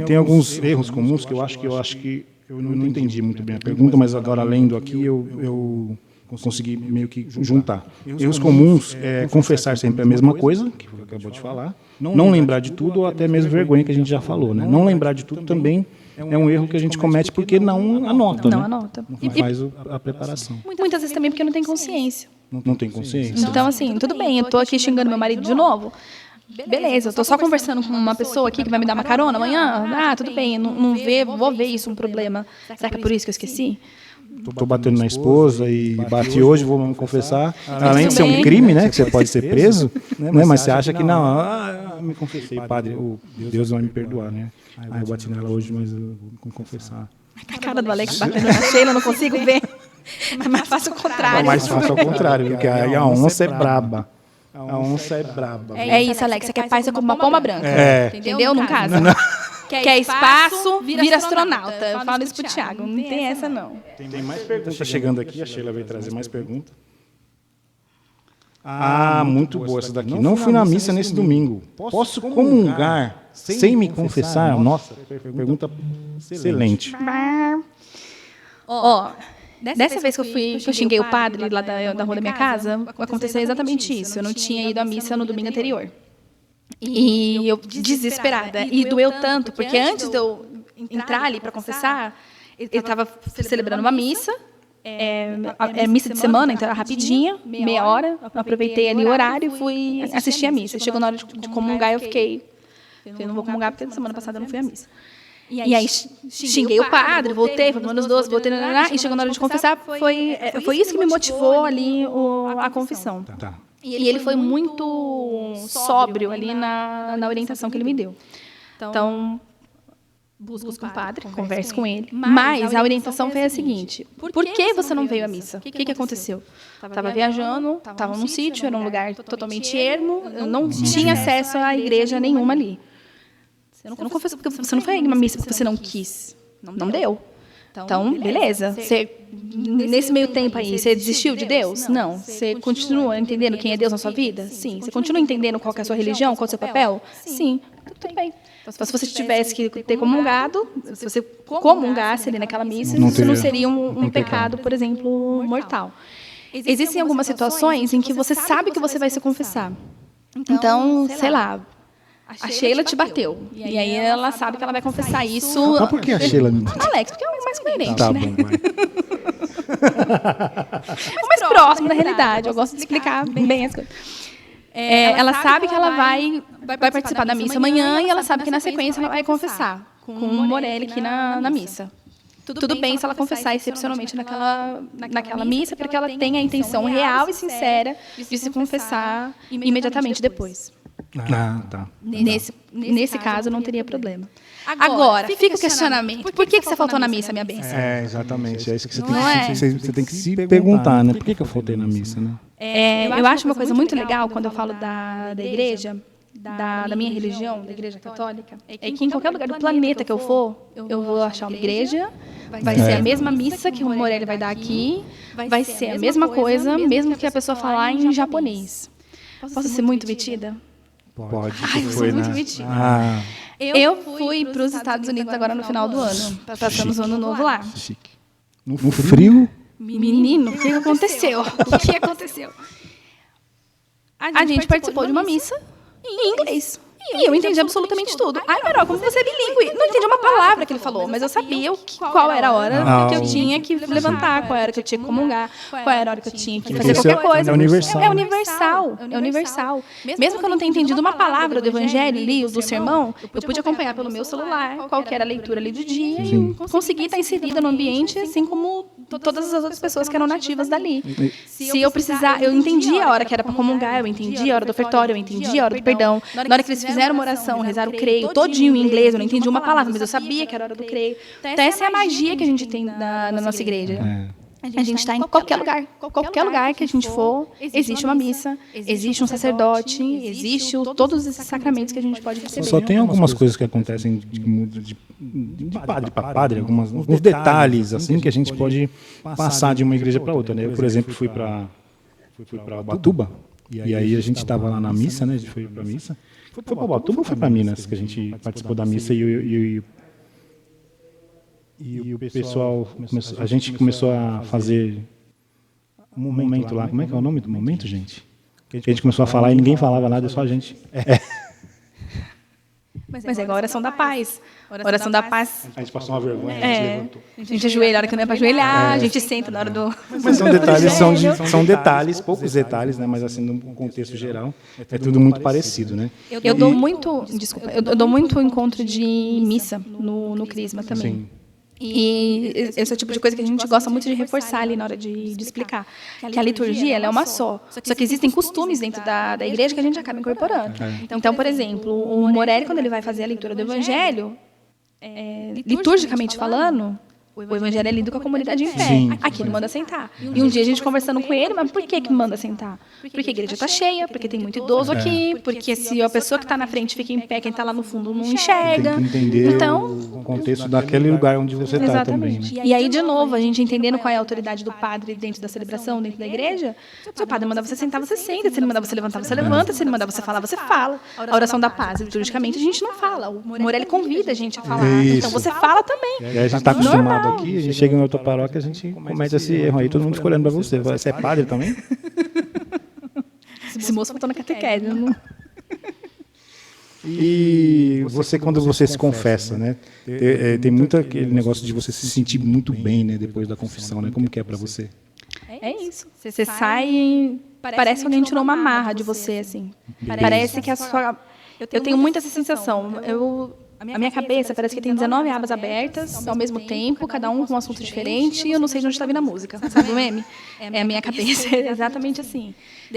Tem alguns erros comuns que eu acho que eu não entendi muito bem a pergunta, mas agora lendo aqui eu consegui meio que juntar. Erros comuns é confessar sempre a mesma coisa, que você acabou de falar, não lembrar de tudo ou até mesmo vergonha que a gente já falou, né? Não lembrar de tudo também é um erro que a gente comete porque não anota, não né? anota. Não faz a preparação. Muitas vezes também porque não tem consciência. Não tem consciência? Então, assim, tudo bem, eu estou aqui xingando meu marido de novo. Beleza, eu estou só conversando com uma pessoa aqui que vai me dar uma carona amanhã. Tudo bem, vou ver isso um problema. Será que é por isso que eu esqueci? Estou batendo na esposa e bati hoje, vou me confessar. Além de ser um crime, né, que você pode ser preso, né, mas você acha que não, me confessei, padre, Deus vai me perdoar, né? Eu bati nela hoje, mas eu vou confessar. A cara do Alex batendo na Sheila, eu não consigo ver. É mais fácil o contrário. É mais fácil ao contrário, porque aí a onça é braba. A onça é braba. É isso, Alex, você quer paz é como uma pomba branca. Entendeu? Não casa. Quer espaço, vira astronauta. Eu falo isso pro Thiago, não tem essa não. Tem mais perguntas chegando aqui, a Sheila veio trazer mais perguntas. Muito boa essa daqui. Não fui na missa nesse domingo. Posso comungar sem me confessar? Nossa, pergunta excelente. Dessa vez que eu xinguei o padre lá da rua da minha casa, aconteceu exatamente isso. Eu não tinha ido à missa no domingo anterior. E eu desesperada. E doeu tanto, porque antes de eu entrar ali para confessar, ele estava celebrando uma missa. É missa de semana, então era rapidinha, meia hora. Eu aproveitei ali o horário e fui assistir a missa. Chegou na hora de comungar, eu fiquei... Eu não vou comungar porque semana passada eu não fui à missa. E aí xinguei o padre, voltei, fui nos doces, voltei, e chegou na hora de confessar. Foi isso que me motivou ali a confissão. Tá. E ele foi muito sóbrio ali na orientação que ele me deu. Então, busque um padre, converse com ele. Mas a orientação foi a seguinte: por que você não veio à missa? O que aconteceu? Estava viajando, estava num sítio, era um lugar totalmente ermo, eu não tinha acesso à igreja nenhuma ali. Você não confessou porque você não foi à missa porque você não quis. Não deu. Então, beleza. Nesse meio tempo aí, você desistiu de Deus? Não. Você continua entendendo quem é Deus na sua vida? Sim. Você continua entendendo qual que é a sua religião, qual é o seu papel? Sim. Tudo bem. Então, se você tivesse que ter comungado, se você comungasse ali naquela missa, isso não seria um pecado, por exemplo, mortal. Existem algumas situações em que você sabe que você vai se confessar. Então, sei lá, a Sheila te bateu. E aí ela sabe que ela vai confessar isso. Mas por que a Sheila me bateu? Alex, porque é o mais coerente, Tá né? bom, vai. O mais próximo da realidade. Eu gosto de explicar bem as coisas. Ela sabe que ela vai participar da missa amanhã e ela sabe que na sequência ela vai confessar com o Morelli aqui na missa. Tudo bem se ela confessar excepcionalmente naquela missa, porque ela tem a intenção real e sincera de se confessar imediatamente depois. Ah, tá. Nesse caso, não teria problema. Agora, fica o questionamento. Por que você faltou na missa, minha bênção? Exatamente. É isso que você Não tem que se perguntar, né? Por que eu faltei na missa, né? Eu acho uma coisa muito legal quando eu falo da igreja, da minha religião, da igreja católica, é que em qualquer lugar do planeta que eu for, eu vou achar uma igreja, vai ser a mesma missa que o Morelli vai dar aqui, vai ser a mesma coisa, mesmo que a pessoa falar em japonês. Posso ser muito metida? Pode. Ai, eu sou muito metida. Eu fui para os Estados Unidos agora no final do ano. Passamos o ano novo lá. Chique. No frio? Menino, o que aconteceu? O que aconteceu? A gente participou de uma missa em inglês. E eu entendi absolutamente tudo. Ai, Carol, como você é bilíngue? Não entendi uma palavra que ele falou, mas eu sabia qual era a hora que eu tinha que levantar, qual era a hora que eu tinha que comungar, qual era a hora que eu tinha que fazer qualquer coisa. É universal. É universal. É universal. Mesmo que eu não tenha entendido uma palavra do evangelho ali, do sermão, eu pude acompanhar pelo meu celular qual que era a leitura ali do dia e conseguir estar inserida no ambiente, assim como todas as outras pessoas que eram nativas dali. Se eu precisar, eu entendi a hora que era para comungar, eu entendi a hora do ofertório, eu entendi a hora do perdão. Na hora que eles fizeram uma oração, rezaram o creio todinho em inglês, eu não entendi uma palavra, mas eu sabia que era a hora do creio. Então essa é a magia que a gente tem na nossa igreja. A gente está em qualquer lugar que a gente for, existe uma missa, existe um sacerdote, existe todos esses sacramentos que a gente pode receber. Só tem algumas coisas que acontecem de padre para padre, alguns detalhes assim que a gente pode passar de uma igreja para outra, né? Eu, por exemplo, fui para Ubatuba, e aí a gente estava lá na missa, né? A gente foi para a missa. Foi para Ubatuba ou foi para Minas que a gente participou da missa e o pessoal, a gente começou a fazer um momento lá. Como é que é o nome do momento, gente? Que a gente começou a falar e ninguém falava nada, só a gente. Mas é igual a oração da paz. Oração da paz. A gente passou uma vergonha, a gente levantou. A gente ajoelha na hora que não é para ajoelhar, a gente senta na hora do... Mas são detalhes, são detalhes, poucos detalhes, né? Mas assim, num contexto geral, é tudo muito parecido, né? Eu dou muito encontro de missa no Crisma também. Sim. E esse é o tipo de coisa que a gente gosta muito de reforçar ali na hora de explicar. Que a liturgia ela é uma só. Só que existem costumes dentro da igreja que a gente acaba incorporando. Então, por exemplo, o Morelli, quando ele vai fazer a leitura do Evangelho, liturgicamente falando, o Evangelho é lido com a comunidade em pé. Sim. Aqui ele manda sentar. E um dia a gente conversando com ele, mas por que manda sentar? Porque a igreja está cheia, porque tem muito idoso aqui, porque se a pessoa que está na frente fica em pé, quem está lá no fundo não enxerga. Tem que entender Então, o contexto daquele lugar onde você está também, né? E aí, de novo, a gente entendendo qual é a autoridade do padre dentro da celebração, dentro da igreja, se o padre mandar você sentar, você senta. Se ele mandar você levantar, você levanta. Se ele mandar você falar, você fala. A oração da paz, liturgicamente, a gente não fala. O Morelli convida a gente a falar. Isso. Então, você fala também. E aí a gente está acostumado aqui, a gente chega em outra paróquia, a gente comete esse erro aí, todo mundo fica olhando para você. Você é padre também? Esse moço faltou na catequese. Não... E você, quando você se confessa, né? Tem muito aquele negócio de você se sentir muito bem, né? Depois da confissão, né? Como que é para você? É isso. Você sai... Parece que alguém tirou uma marra de você, assim. Parece que a sua... Eu tenho muito essa sensação. A minha cabeça parece que tem 19 abas abertas ao mesmo tempo, cada um com um assunto diferente, e eu não sei de onde está vindo a música. Sabe o meme? É a minha cabeça, é exatamente assim.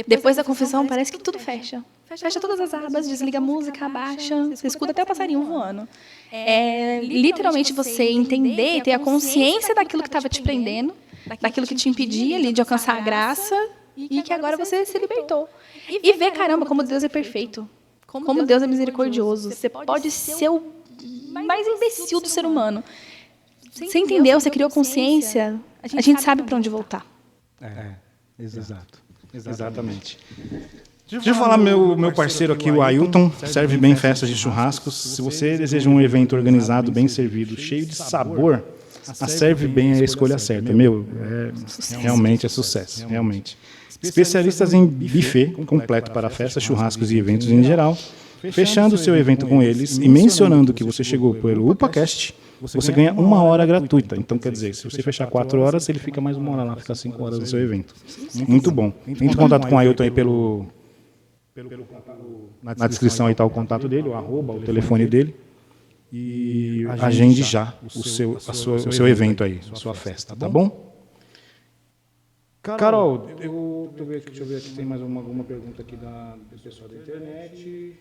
Depois da confissão, parece que tudo fecha. Fecha todas as abas, desliga a música, abaixa, você escuta até o passarinho voando. É literalmente você entender, ter a consciência daquilo que estava te prendendo, daquilo que te impedia ali de alcançar a graça, e que agora você se libertou. E ver, caramba, como Deus é perfeito. Como Deus é misericordioso. Você pode ser o mais imbecil do ser humano. Você entendeu, você criou consciência, a gente sabe para onde voltar. Exato. Exatamente. Deixa eu falar, meu parceiro aqui, o Ailton, serve bem festas de churrascos. Se você deseja um evento organizado, bem servido, cheio de sabor, a Serve Bem é a escolha certa. Realmente é sucesso, realmente. Especialistas em buffet completo para festas, churrascos e eventos em geral. Fechando o seu evento com eles e mencionando que você chegou pelo UpaCast, você ganha 1 hora gratuita. Então, quer dizer, se você fechar 4 horas, ele fica mais 1 hora lá, fica 5 horas no seu evento. Muito bom. Entre em contato com o Ailton aí na descrição aí está o contato dele, o arroba, o telefone dele. E agende já o seu evento aí, a sua festa, tá bom? Carol, deixa eu ver aqui, tem mais alguma pergunta aqui do pessoal da internet.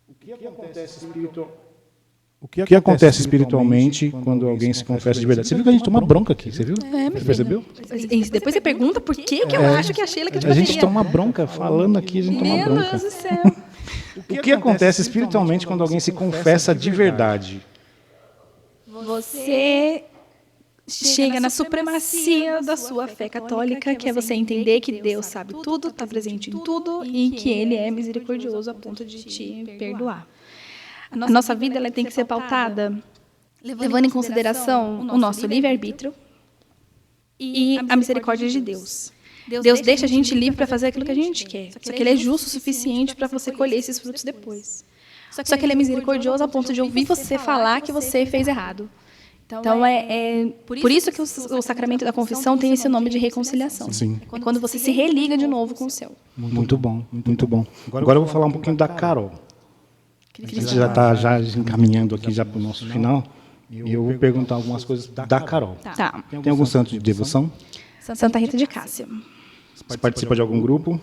O que acontece espiritualmente quando alguém se confessa de verdade? Você viu que a gente toma bronca aqui, você viu? Você percebeu? Depois você pergunta por que eu acho que a Sheila que a gente toma bronca, falando aqui, a gente toma bronca. Meu Deus do céu. O que acontece espiritualmente quando alguém se confessa de verdade? Você chega na supremacia da sua fé católica, que é você entender que Deus sabe tudo, está presente em tudo e que Ele é misericordioso a ponto de te perdoar. A nossa vida ela tem que ser pautada levando em consideração o nosso livre-arbítrio e a misericórdia de Deus. Deus deixa a gente livre para fazer aquilo que a gente quer, só que Ele é justo o suficiente para você colher esses frutos depois. Só que Ele é misericordioso a ponto de ouvir você falar que você fez errado. Então, por isso que o sacramento da confissão tem esse nome de reconciliação. Sim. É quando você se religa de novo com o céu. Muito bom, muito bom. Agora eu vou falar um pouquinho da Carol. A gente já está encaminhando aqui já para o nosso final. E eu vou perguntar algumas coisas da Carol. Tá. Tem algum santo de devoção? Santa Rita de Cássia. Você participa de algum grupo?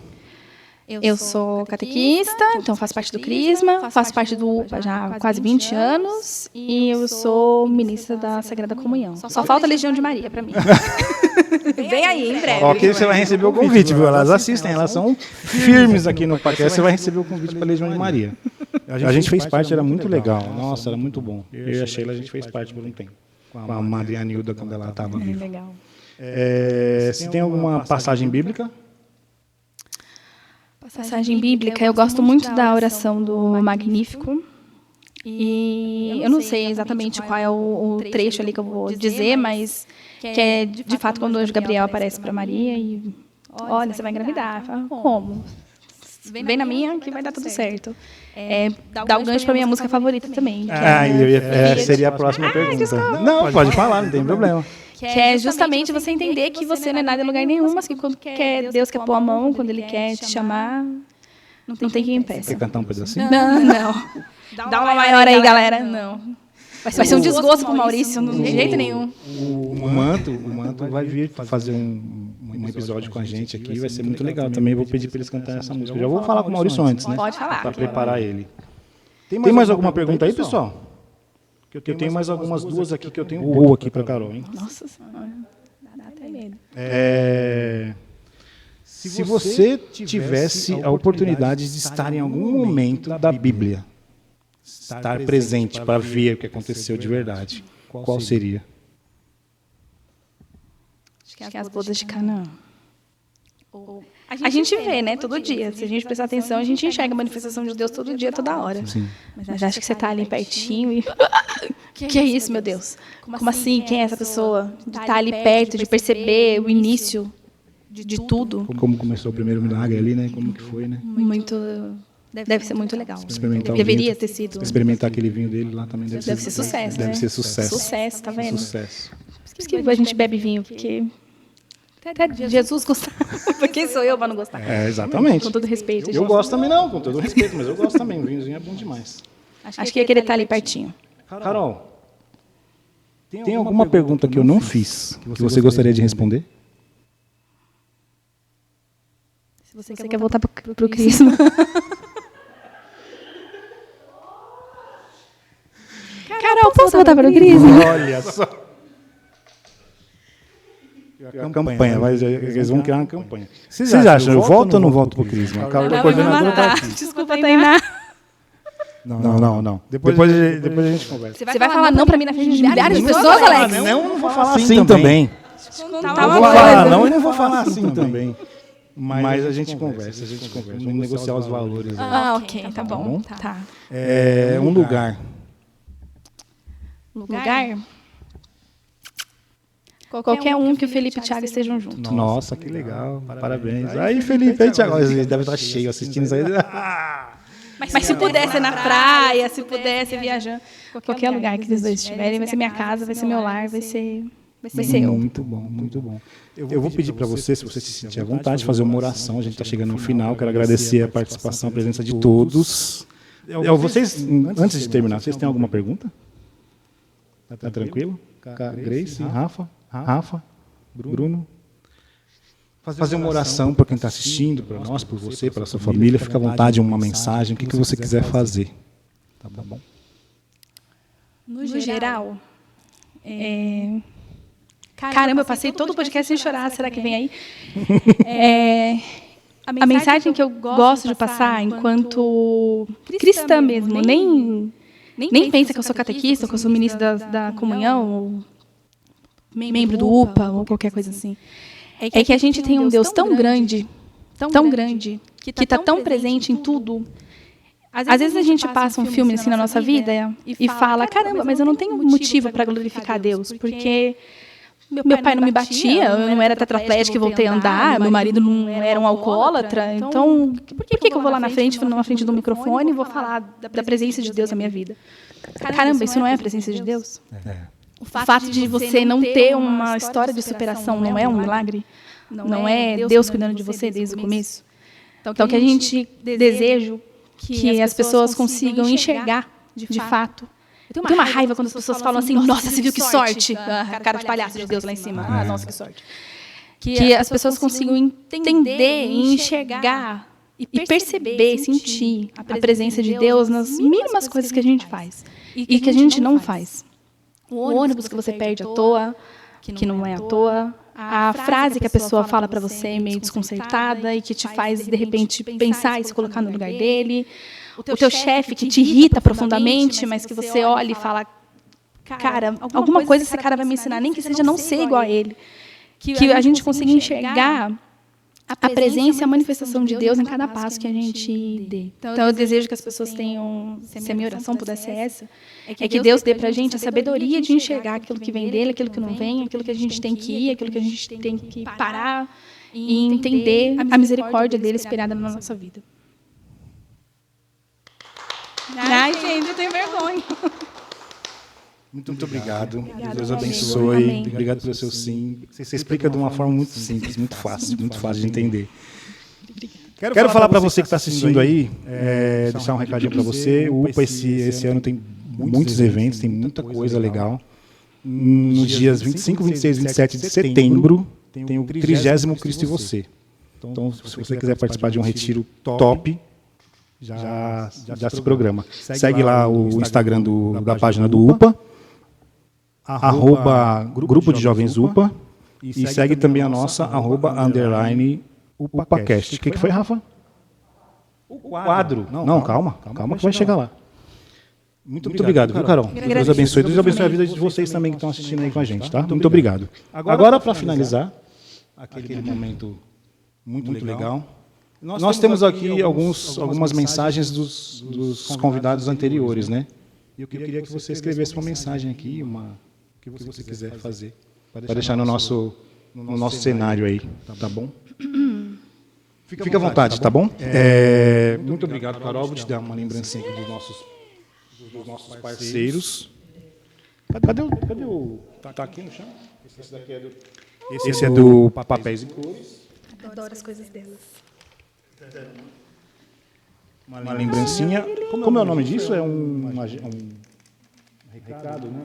Eu sou catequista, então faço parte do Crisma, faço parte do UPA já há quase 20 anos e eu sou ministra da Sagrada Comunhão. Só falta a Legião de Maria para mim. Vem aí, em breve. Ok, você vai receber o convite, viu? Elas assistem, elas são firmes aqui no podcast, você vai receber o convite para a Legião de Maria. A gente fez parte, era muito legal. Nossa, era muito bom. Eu e a Sheila, a gente fez parte por um tempo. Com a Madre Anilda, quando ela estava viva. Legal. Se tem alguma passagem bíblica? Passagem bíblica, eu gosto muito da oração do Magnífico. E eu não sei exatamente qual é o trecho ali que eu vou dizer, mas que é de fato quando o anjo Gabriel aparece para Maria e olha, você vai engravidar. Fala, como? Vem na minha que vai dar tudo certo. Dá o gancho para minha música favorita também. Seria a próxima pergunta. Não, pode falar, não tem problema. Que é justamente você entender que você não é nada em lugar nenhum, mas que quando Deus quer pôr a mão, quando Ele quer te chamar, não tem quem impeça. Quer cantar um pedacinho? Não. Dá uma maior aí, galera. Não. Vai ser um desgosto pro Maurício, de jeito nenhum. O Manto vai vir fazer um episódio com a gente aqui, vai ser muito legal. Também vou pedir para eles cantarem essa música. Eu já vou falar com o Maurício antes, né? Pode falar. Para preparar ele. Tem mais alguma pergunta aí, pessoal? Eu tenho mais algumas duas aqui que eu tenho boa aqui para a Carol, hein? Nossa Senhora, dá até medo. Se você tivesse a oportunidade de estar em algum momento da Bíblia, estar presente para ver o que aconteceu de verdade, qual seria? Acho que é as bodas de Canaã. A gente vê, né, todo dia. Se a gente prestar atenção, a gente enxerga a manifestação de Deus todo dia, toda hora. Sim. Mas acho que você está ali pertinho e... Que é isso, meu Deus? Como assim? Quem é essa pessoa? De estar ali perto, de perceber o início de tudo. Como começou o primeiro milagre ali, né? Como que foi, né? Muito... Deve ser muito legal. Deveria ter sido. Experimentar aquele vinho dele lá também deve ser sucesso, Deve ser sucesso. Sucesso, tá vendo? Sucesso. Por isso que a gente bebe vinho, porque... Até Jesus gostava. Quem sou eu para não gostar? Exatamente. Com todo respeito. Eu gosto também não, com todo respeito, mas eu gosto também. O vinhozinho é bom demais. Acho que ia querer estar ali pertinho. Carol, tem alguma pergunta que eu não fiz que você gostaria de responder? Se você quer voltar para o Crisma. Carol, posso voltar para o Crisma? Olha só. A campanha, eles vão criar uma campanha. Vocês acham, eu volto ou não volto para o Crisma? A coordenadora está aqui. Desculpa, Tainá. Não. Depois a gente conversa. Você vai falar não para mim na frente de milhares de pessoas, Alex? Não vou falar assim também. Não vou falar assim também. Mas a gente conversa, vamos negociar os valores. Ok, tá bom. Tá. Um lugar. Lugar? Qualquer um que o Felipe e o Thiago estejam juntos. Nossa, que legal. Parabéns. Aí, Felipe, aí, Thiago, ele deve estar cheio assistindo isso aí. Mas se pudesse na praia, se pudesse viajando, qualquer lugar que os dois estiverem, vai ser minha casa, vai ser meu lar, vai ser eu. Muito bom. Eu vou pedir para você, se você se sentir à vontade, fazer uma oração. A gente está chegando no final. Quero agradecer a participação, a presença de todos. Vocês, antes de terminar, vocês têm alguma pergunta? Tá tranquilo? Grace, Rafa, Bruno. Fazer uma oração para quem está assistindo, para nós, por você, para a sua família. Fica à vontade, uma mensagem, o que você quiser fazer. Tá bom? No geral, caramba, eu passei todo o podcast sem chorar. Será que vem aí? A mensagem que eu gosto de passar enquanto cristã mesmo, nem pensa que eu sou catequista, ou que eu sou ministra da comunhão, ou membro do UPA, ou qualquer coisa assim. É que a gente tem um Deus tão grande, que está tão presente em tudo. Às vezes a gente passa um filme assim na nossa vida e fala, caramba, mas eu não tenho motivo para glorificar Deus, porque meu pai não me batia, eu não era tetraplégica e voltei a andar, meu marido não era um alcoólatra, então por que eu vou lá na frente do microfone e vou falar da presença de Deus na minha vida? Caramba, isso não é a presença de Deus? O fato de você não ter uma história de superação não é um milagre? Não é Deus cuidando de você desde o começo? Então, que a gente deseja que as pessoas consigam enxergar, de fato. Eu tenho uma raiva quando as pessoas falam assim, nossa, você viu que sorte? A cara de palhaço de Deus lá em cima. Nossa, que sorte. Que as pessoas consigam entender e enxergar e perceber, sentir a presença de Deus nas mínimas coisas que a gente faz e que a gente não faz. O ônibus que você perde à toa, que não é à toa, a frase que a pessoa fala para você meio desconcertada e que te faz, de repente, pensar e se colocar no lugar dele, o teu chefe que te irrita profundamente, mas que você olha e fala, cara, alguma coisa esse cara vai me ensinar, nem que seja não ser igual a ele. Que a gente consiga enxergar a presença e a manifestação de Deus em cada passo que a gente dê. Então, eu desejo que as pessoas tenham, se a minha oração puder ser essa, é que Deus dê para a gente a sabedoria de enxergar aquilo que vem dele, aquilo que não vem, aquilo que a gente tem que ir, aquilo que a gente tem que parar e entender a misericórdia dele espelhada na nossa vida. Ai, gente, eu tenho vergonha. Muito obrigado. Deus abençoe. Amém. Obrigado pelo seu sim. Você explica de uma forma muito simples, muito fácil de entender. Quero falar para você que está assistindo aí, deixar um recadinho para você. O UPA esse ano tem muitos eventos, tem muita coisa legal. Nos dias 25, 26 e 27 de setembro, tem o 30º Cristo e Você. Então, se você quiser participar de um retiro top, já se programa. Segue lá o Instagram da página do UPA, @Grupo de Jovens UPA, e segue também a nossa, @UPAcast. O que foi, Rafa? O quadro. Não, calma que vai chegar lá. Muito obrigado, viu, Carol? Deus abençoe. Deus abençoe a vida de vocês também que estão assistindo aí com a gente, tá? Muito obrigado. Agora, para finalizar, aquele momento muito legal, nós temos aqui algumas mensagens dos convidados anteriores, né? E eu queria que você escrevesse uma mensagem aqui, o que você quiser fazer, para deixar no nosso cenário aí, tá bom? Fica à vontade, tá bom? Muito obrigado, Carol. Vou te dar uma lembrancinha aqui dos nossos parceiros. Cadê o... Tá aqui no chão? Esse é do Papéis e Cores. Adoro as coisas delas. uma lembrancinha. Como é o nome disso? É um recado, né?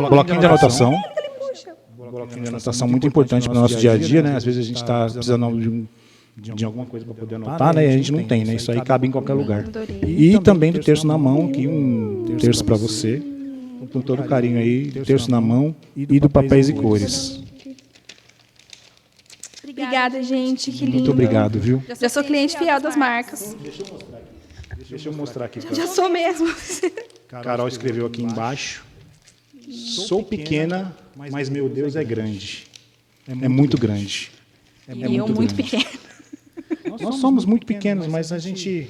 Bloquinho de anotação. Bloquinho de anotação muito importante para o nosso dia a dia, né? Às vezes a gente está precisando de alguma coisa para poder anotar, né? E a gente não tem, né? Isso aí cabe em qualquer lugar. E também do terço na mão, aqui um terço para você, com todo carinho aí, terço na mão e do papéis e cores. Obrigada, gente. Que lindo. Muito obrigado, viu? Já sou cliente fiel das marcas. Deixa eu mostrar aqui. Já sou mesmo. Carol escreveu aqui embaixo. Sou pequena, mas meu Deus é grande. É muito grande. E eu muito pequena. Nós somos muito pequenos, mas a gente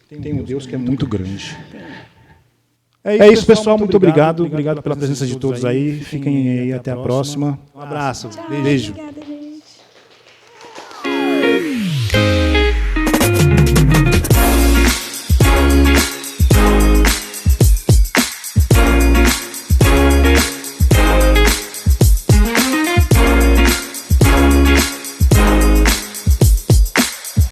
tem um Deus que é muito grande. É isso, pessoal. Muito obrigado. Obrigado pela presença de todos aí. Fiquem aí. Até a próxima. Um abraço. Beijo.